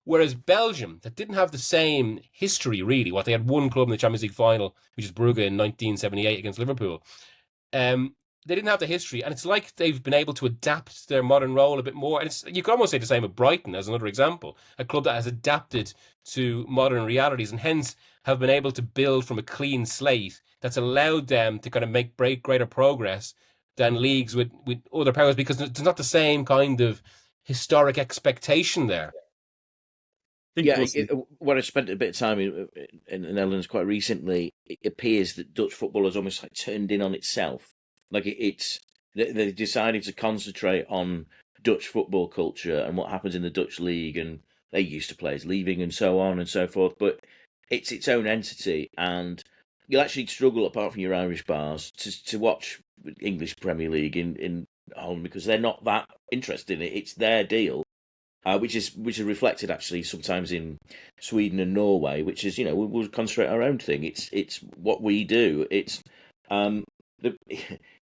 Whereas Belgium, that didn't have the same history, really. What they had one club in the Champions League final, which is Brugge in 1978 against Liverpool. They didn't have the history, and it's like they've been able to adapt their modern role a bit more. And you could almost say the same of Brighton as another example, a club that has adapted to modern realities and hence have been able to build from a clean slate that's allowed them to kind of make greater progress than leagues with other powers because there's not the same kind of historic expectation there. Yeah, when I spent a bit of time in the Netherlands quite recently, it appears that Dutch football has almost like turned in on itself. Like they decided to concentrate on Dutch football culture and what happens in the Dutch league, and they used to players leaving and so on and so forth. But it's its own entity, and you'll actually struggle, apart from your Irish bars, to watch English Premier League in Holland because they're not that interested in it. It's their deal. Which is reflected actually sometimes in Sweden and Norway, which is we'll concentrate our own thing. It's what we do. It's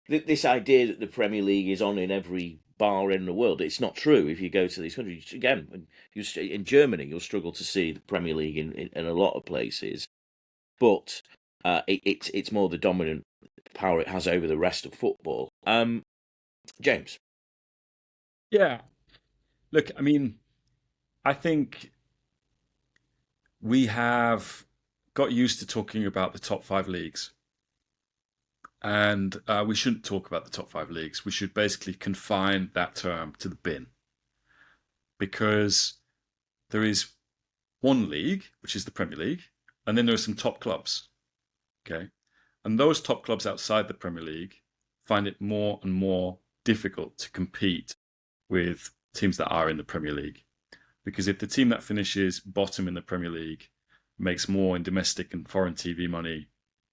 this idea that the Premier League is on in every bar in the world. It's not true. If you go to these countries again, in Germany, you'll struggle to see the Premier League in a lot of places, but it's more the dominant power it has over the rest of football. James, yeah. Look, I mean, I think we have got used to talking about the top 5 leagues. And we shouldn't talk about the top 5 leagues. We should basically confine that term to the bin. Because there is one league, which is the Premier League, and then there are some top clubs. Okay, and those top clubs outside the Premier League find it more and more difficult to compete with teams that are in the Premier League. Because if the team that finishes bottom in the Premier League makes more in domestic and foreign TV money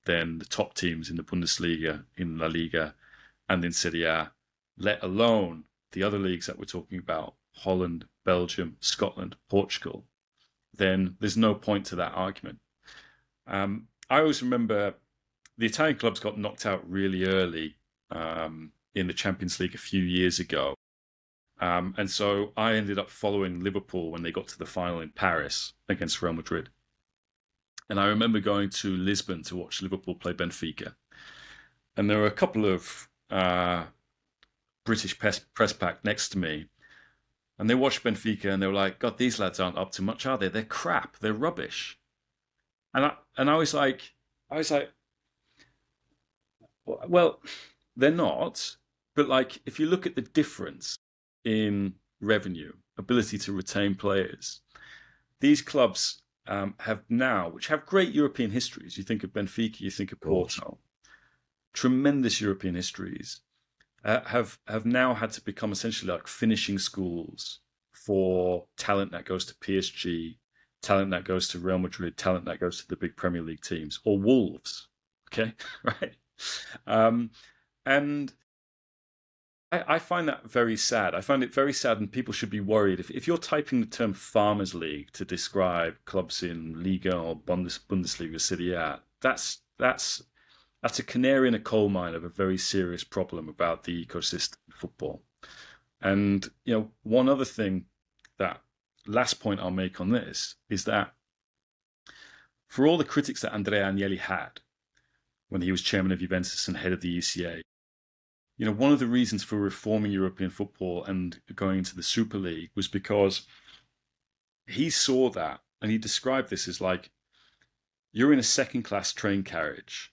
than the top teams in the Bundesliga, in La Liga, and in Serie A, let alone the other leagues that we're talking about, Holland, Belgium, Scotland, Portugal, then there's no point to that argument. I always remember the Italian clubs got knocked out really early in the Champions League a few years ago. And so I ended up following Liverpool when they got to the final in Paris against Real Madrid. And I remember going to Lisbon to watch Liverpool play Benfica. And there were a couple of British press pack next to me. And they watched Benfica and they were like, God, these lads aren't up to much, are they? They're crap. They're rubbish. And I was like, well, they're not. But like, if you look at the difference in revenue, ability to retain players, these clubs have now, which have great European histories. You think of Benfica, you think of Porto, tremendous European histories, have now had to become essentially like finishing schools for talent that goes to PSG, talent that goes to Real Madrid, talent that goes to the big Premier League teams, or Wolves. Okay, right? And I find that very sad. I find it very sad, and people should be worried. If you're typing the term Farmers League to describe clubs in Liga or Bundesliga, Serie A, that's a canary in a coal mine of a very serious problem about the ecosystem of football. And one other thing, that last point I'll make on this, is that for all the critics that Andrea Agnelli had when he was chairman of Juventus and head of the ECA, one of the reasons for reforming European football and going into the Super League was because he saw that, and he described this as like, you're in a second-class train carriage,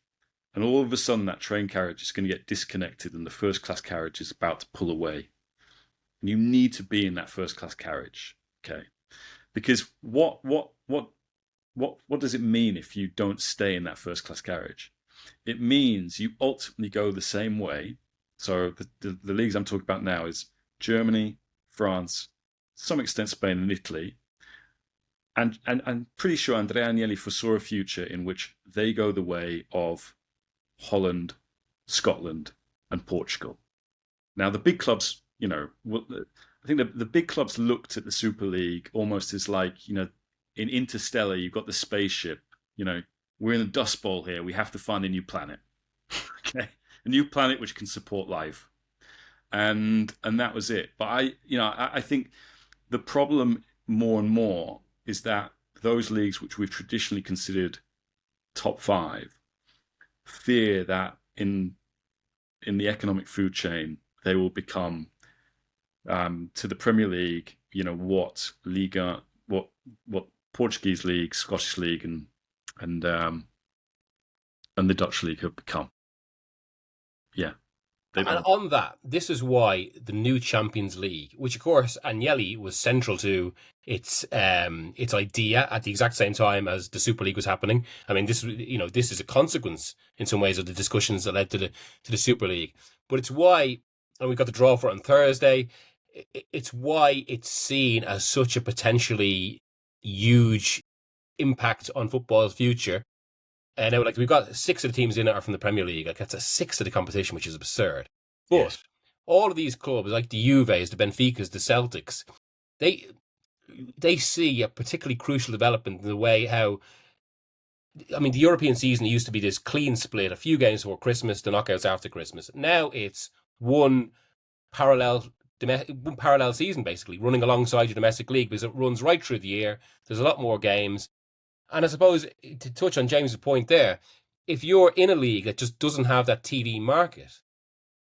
and all of a sudden that train carriage is going to get disconnected and the first-class carriage is about to pull away. And you need to be in that first-class carriage, okay? Because what does it mean if you don't stay in that first-class carriage? It means you ultimately go the same way. So the leagues I'm talking about now is Germany, France, to some extent Spain and Italy. And I'm pretty sure Andrea Agnelli foresaw a future in which they go the way of Holland, Scotland, and Portugal. Now, the big clubs, I think the big clubs looked at the Super League almost as like, in Interstellar, you've got the spaceship, we're in a dust bowl here, we have to find a new planet. Okay. A new planet which can support life, and that was it. But I think the problem more and more is that those leagues which we've traditionally considered top five fear that in the economic food chain they will become to the Premier League, what Liga, what Portuguese league, Scottish league, and the Dutch league have become. Yeah. And on that, this is why the new Champions League, which of course Agnelli was central to its idea at the exact same time as the Super League was happening. I mean, this is a consequence in some ways of the discussions that led to the Super League. But it's why, and we got the draw for it on Thursday. It's why it's seen as such a potentially huge impact on football's future. And now, we've got 6 of the teams in it are from the Premier League. That's a sixth of the competition, which is absurd. But yes, all of these clubs, like the Juves, the Benficas, the Celtics, they see a particularly crucial development in the way how, the European season used to be this clean split, a few games before Christmas, the knockouts after Christmas. Now it's one parallel season, basically, running alongside your domestic league, because it runs right through the year. There's a lot more games. And I suppose, to touch on James's point there, if you're in a league that just doesn't have that TV market,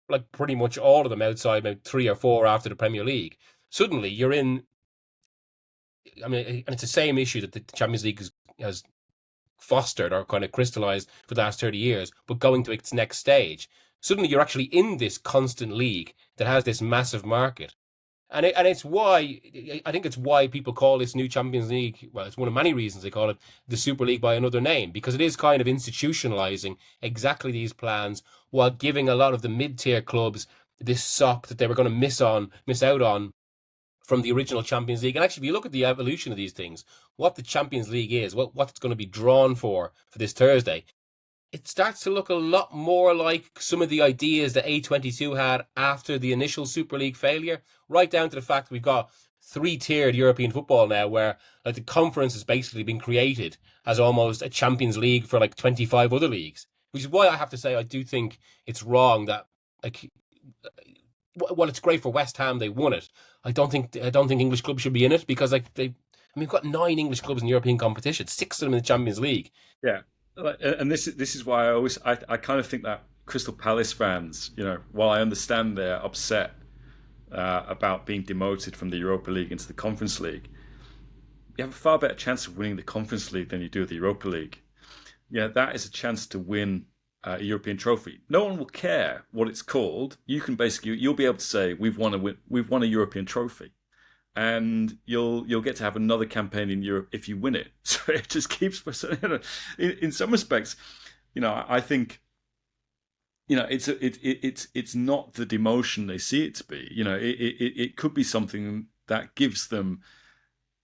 like pretty much all of them outside about 3 or 4 after the Premier League, suddenly you're in, and it's the same issue that the Champions League has fostered or kind of crystallized for the last 30 years, but going to its next stage. Suddenly you're actually in this constant league that has this massive market. And it's why I think it's why people call this new Champions League. Well, it's one of many reasons they call it the Super League by another name, because it is kind of institutionalizing exactly these plans while giving a lot of the mid-tier clubs this sop that they were going to miss out on from the original Champions League. And actually, if you look at the evolution of these things, what the Champions League is, what it's going to be drawn for this Thursday, it starts to look a lot more like some of the ideas that A22 had after the initial Super League failure, right down to the fact we've got three-tiered European football now, where like the conference has basically been created as almost a Champions League for like 25 other leagues, which is why I have to say I do think it's wrong that, like, well, it's great for West Ham, they won it. I don't think English clubs should be in it, because like we've got 9 English clubs in European competition, 6 of them in the Champions League. Yeah, and this is why I kind of think that Crystal Palace fans, while I understand they're upset about being demoted from the Europa League into the Conference League, you have a far better chance of winning the Conference League than you do the Europa League. Yeah, that is a chance to win a European trophy. No one will care what it's called. You'll be able to say we've won a European trophy, and you'll get to have another campaign in Europe if you win it. So it just keeps, in some respects, I think, it's not the demotion they see it to be. It could be something that gives them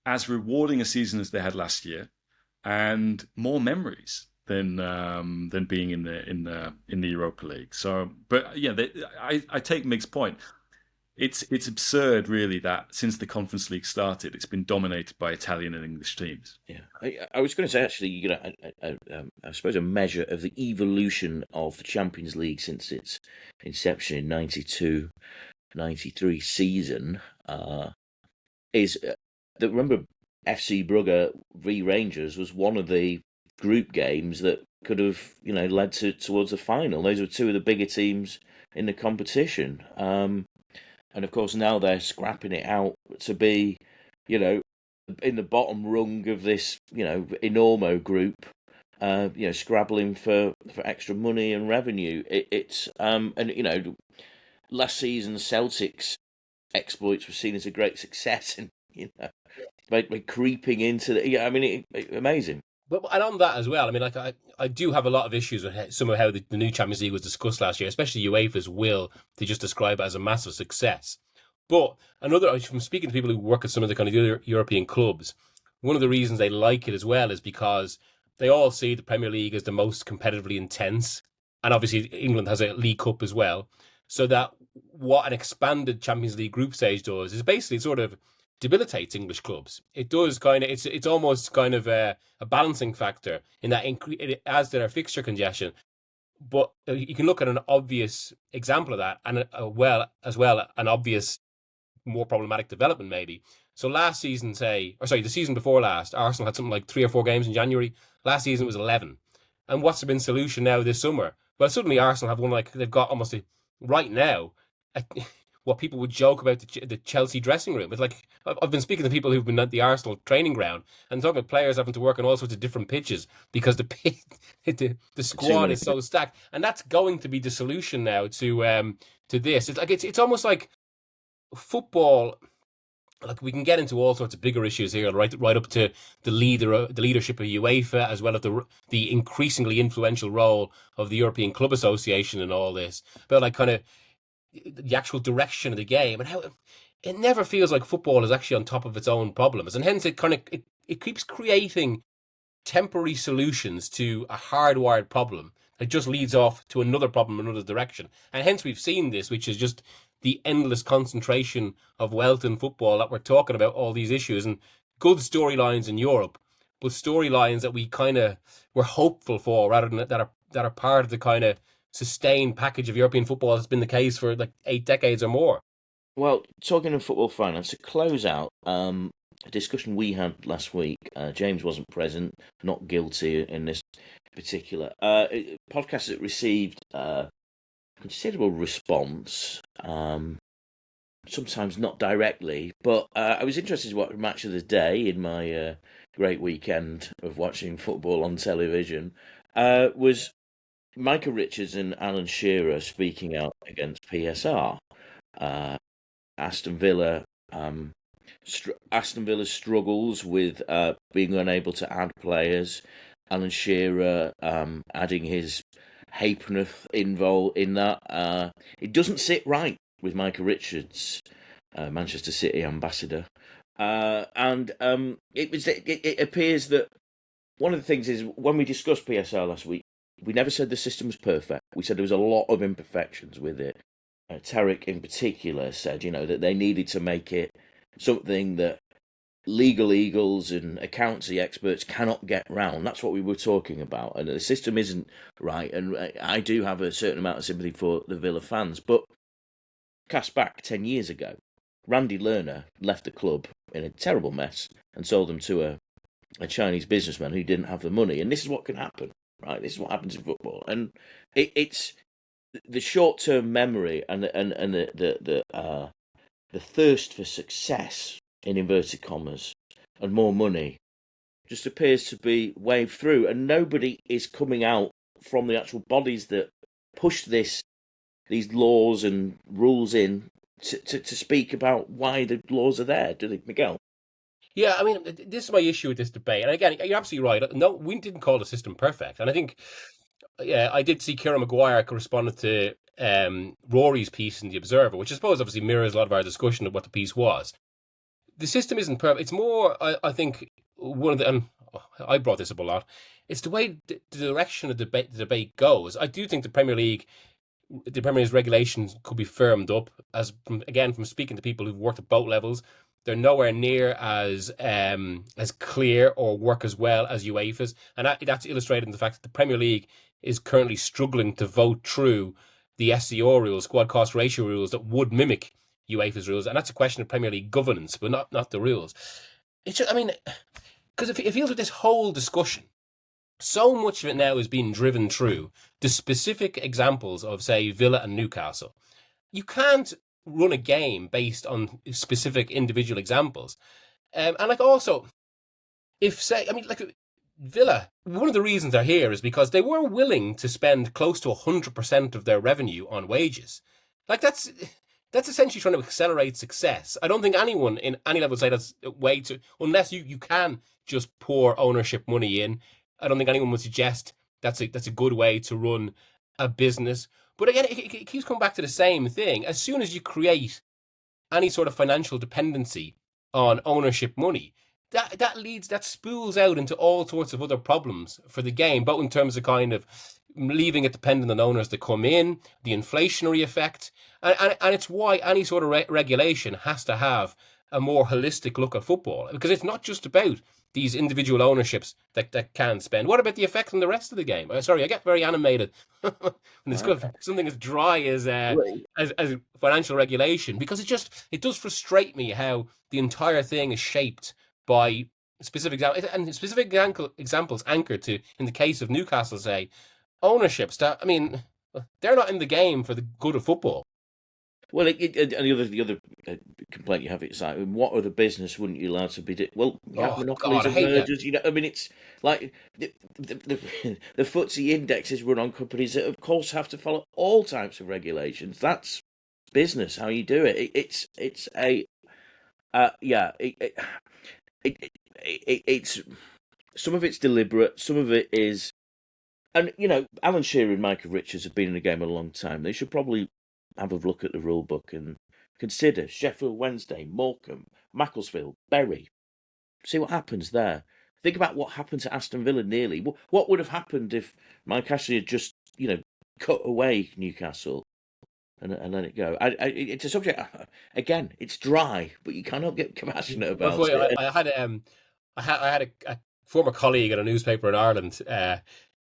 as rewarding a season as they had last year, and more memories than being in the Europa League. So, but yeah, I take Mig's point. It's absurd, really, that since the Conference League started, it's been dominated by Italian and English teams. Yeah, I was going to say, actually, I suppose a measure of the evolution of the Champions League since its inception in 92-93 season is that, remember, FC Brugge v Rangers was one of the group games that could have led towards the final. Those were two of the bigger teams in the competition. And of course, now they're scrapping it out to be, in the bottom rung of this, enormo group, scrabbling for extra money and revenue. Last season Celtic's exploits were seen as a great success, and by creeping into the, amazing. But and on that as well, I mean, like I do have a lot of issues with some of how the new Champions League was discussed last year, especially UEFA's will to just describe it as a massive success. But from speaking to people who work at some of the kind of other European clubs, one of the reasons they like it as well is because they all see the Premier League as the most competitively intense, and obviously England has a League Cup as well. So that what an expanded Champions League group stage does is basically sort of debilitates English clubs. It does kind of, it's almost kind of a balancing factor in that it adds to their fixture congestion. But you can look at an obvious example of that, and an obvious more problematic development maybe. So last season, the season before last, Arsenal had something like 3 or 4 games in January. Last season it was 11. And what's been solution now this summer? Well, suddenly Arsenal have one, like they've got almost right now what people would joke about the Chelsea dressing room. It's like, I've been speaking to people who've been at the Arsenal training ground and talking about players having to work on all sorts of different pitches because the squad is so stacked, and that's going to be the solution now to this. It's like it's almost like football. Like, we can get into all sorts of bigger issues here, right up to the leadership of UEFA, as well as the increasingly influential role of the European Club Association and all this. But like kind of the actual direction of the game and how it never feels like football is actually on top of its own problems, and hence it keeps creating temporary solutions to a hardwired problem that just leads off to another problem in another direction. And hence we've seen this, which is just the endless concentration of wealth in football, that we're talking about all these issues and good storylines in Europe, but storylines that we kind of were hopeful for rather than that are part of the kind of sustained package of European football that's been the case for like 8 decades or more. Well, talking of football finance, to close out a discussion we had last week, James wasn't present, not guilty in this particular podcast that received considerable response, sometimes not directly, but I was interested to watch Match of the Day in my great weekend of watching football on television, was Micah Richards and Alan Shearer speaking out against PSR. Aston Villa Aston Villa's struggles with being unable to add players, Alan Shearer adding his Hapeneth involved in that. It doesn't sit right with Micah Richards, Manchester City ambassador, and it appears that one of the things is when we discussed PSL last week, we never said the system was perfect. We said there was a lot of imperfections with it. Tarek in particular said, that they needed to make it something that legal eagles and accountancy experts cannot get round. That's what we were talking about. And the system isn't right. And I do have a certain amount of sympathy for the Villa fans. But cast back 10 years ago, Randy Lerner left the club in a terrible mess and sold them to a Chinese businessman who didn't have the money. And this is what can happen, right? This is what happens in football. And it's the short-term memory and the thirst for success, in inverted commas, and more money just appears to be waved through, and nobody is coming out from the actual bodies that push these laws and rules in to speak about why the laws are there, do they, Miguel? Yeah, I mean, this is my issue with this debate. And again, you're absolutely right. No, we didn't call the system perfect. And I think, yeah, I did see Kieran Maguire responded to Rory's piece in The Observer, which I suppose obviously mirrors a lot of our discussion of what the piece was. The system isn't perfect. It's more, I think, one of the, and I brought this up a lot, it's the way the direction of the debate goes. I do think the Premier League's regulations could be firmed up, as from speaking to people who've worked at both levels. They're nowhere near as clear or work as well as UEFA's, and that's illustrated in the fact that the Premier League is currently struggling to vote through the SCR rules, squad cost ratio rules, that would mimic UEFA's rules, and that's a question of Premier League governance, but not the rules. It's just, I mean, because it feels with this whole discussion, so much of it now is being driven through the specific examples of, say, Villa and Newcastle. You can't run a game based on specific individual examples. And also, Villa, one of the reasons they're here is because they were willing to spend close to 100% of their revenue on wages. That's essentially trying to accelerate success. I don't think anyone in any level would say that's a way to, unless you can just pour ownership money in. I don't think anyone would suggest that's a good way to run a business. But again, it keeps coming back to the same thing. As soon as you create any sort of financial dependency on ownership money, that spools out into all sorts of other problems for the game, both in terms of kind of leaving it dependent on owners that come in, the inflationary effect, and it's why any sort of regulation has to have a more holistic look at football, because it's not just about these individual ownerships that can spend. What about the effect on the rest of the game? Sorry, I get very animated when it's something as dry as financial regulation, because it does frustrate me how the entire thing is shaped by specific examples anchored to, in the case of Newcastle, say, ownerships that, I mean, they're not in the game for the good of football. Well, the other complaint you have is like, what other business wouldn't you allow to be? Well, you have monopolies and mergers. I mean, it's like the FTSE index is run on companies that, of course, have to follow all types of regulations. That's business. How you do it. It's some of it's deliberate. Some of it is, and Alan Shearer and Micah Richards have been in the game a long time. They should probably have a look at the rule book and consider Sheffield Wednesday, Morecambe, Macclesfield, Bury. See what happens there. Think about what happened to Aston Villa nearly. What would have happened if Mike Ashley had just, cut away Newcastle and let it go? It's a subject, again, it's dry, but you cannot get passionate about it. I had a former colleague at a newspaper in Ireland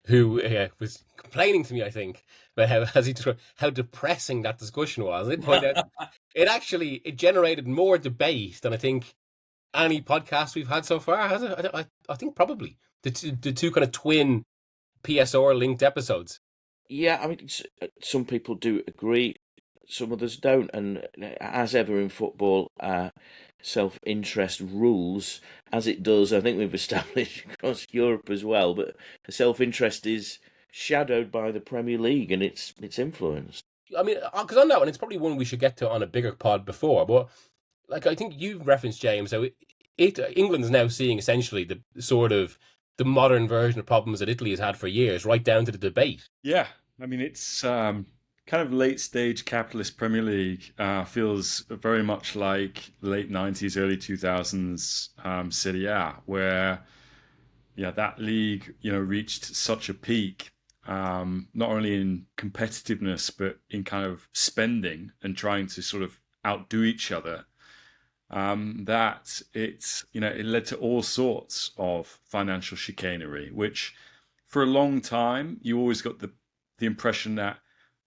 who was complaining to me, I think, about how depressing that discussion was. It pointed out it generated more debate than I think any podcast we've had so far, has it? I think probably the two kind of twin PSR linked episodes. Yeah, I mean, some people do agree, some others don't, and as ever in football, self-interest rules, as it does. I think we've established across Europe as well, but the self-interest is shadowed by the Premier League and its influence. I mean, because on that one, it's probably one we should get to on a bigger pod before, but like I think you've referenced, James, how England's now seeing essentially the sort of the modern version of problems that Italy has had for years, right down to the debate. Yeah, I mean it's kind of late stage capitalist Premier League. Feels very much like late '90s, early 2000s Serie A, where yeah, that league reached such a peak, not only in competitiveness but in kind of spending and trying to sort of outdo each other. That it led to all sorts of financial chicanery, which for a long time you always got the impression that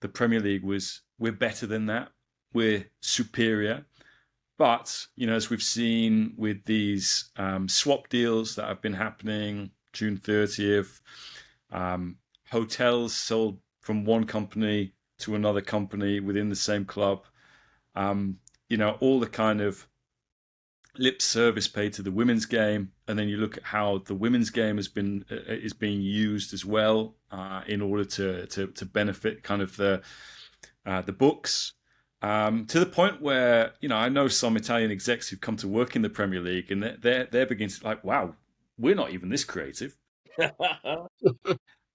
the Premier League was we're better than that, we're superior. But as we've seen with these swap deals that have been happening, June 30th, hotels sold from one company to another company within the same club, all the kind of lip service paid to the women's game, and then you look at how the women's game is being used as well in order to benefit kind of the books. To the point where I know some Italian execs who've come to work in the Premier League, and they're beginning to like, wow, we're not even this creative.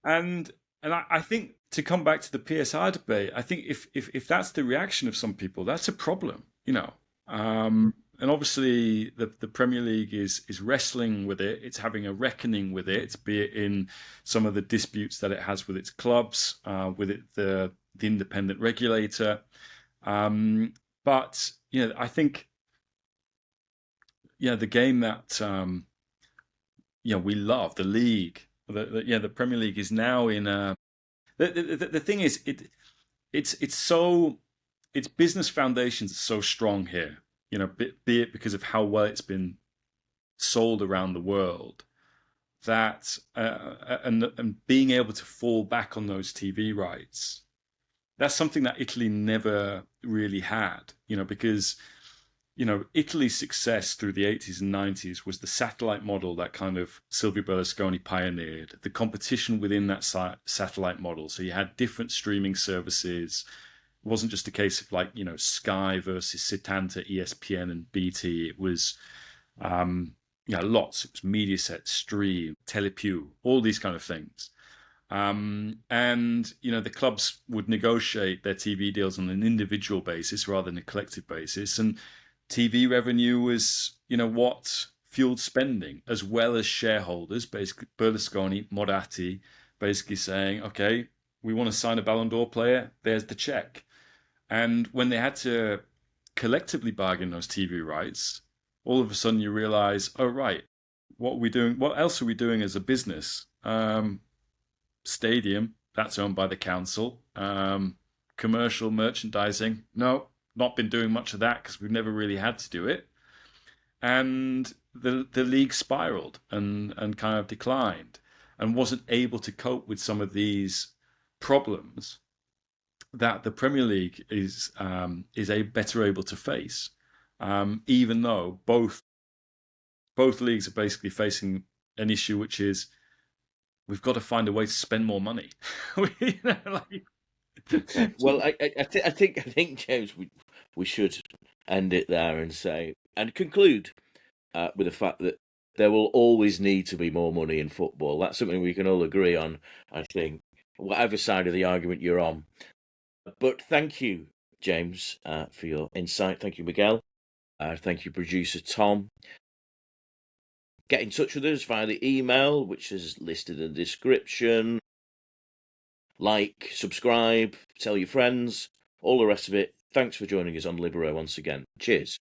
and I think to come back to the PSR debate, I think if that's the reaction of some people, that's a problem. And obviously the Premier League is wrestling with it. It's having a reckoning with it, be it in some of the disputes that it has with its clubs, with the independent regulator. But I think the game that we love, the league, the Premier League is now in a. The thing is, its business foundations are so strong here. Be it because of how well it's been sold around the world, that and being able to fall back on those TV rights. That's something that Italy never really had, because Italy's success through the 80s and 90s was the satellite model that kind of Silvio Berlusconi pioneered, the competition within that satellite model. So you had different streaming services. It wasn't just a case of like, Sky versus Setanta, ESPN and BT. It was, lots. It was Mediaset, Stream, Telepiù, all these kind of things. And the clubs would negotiate their TV deals on an individual basis rather than a collective basis, and TV revenue was what fueled spending, as well as shareholders. Basically Berlusconi, Moratti basically saying, okay, we want to sign a Ballon d'Or player, there's the check. And when they had to collectively bargain those TV rights, all of a sudden you realize, oh right, what are we doing? What else are we doing as a business? Stadium, that's owned by the council. Commercial merchandising, no, not been doing much of that because we've never really had to do it. And the league spiraled and kind of declined and wasn't able to cope with some of these problems that the Premier League is better able to face, even though both leagues are basically facing an issue, which is we've got to find a way to spend more money. Well, I think James, we should end it there and say and conclude with the fact that there will always need to be more money in football. That's something we can all agree on, I think, whatever side of the argument you're on. But thank you, James, for your insight. Thank you, Miguel. Thank you, producer Tom. Get in touch with us via the email, which is listed in the description. Like, subscribe, tell your friends, all the rest of it. Thanks for joining us on Libero once again. Cheers.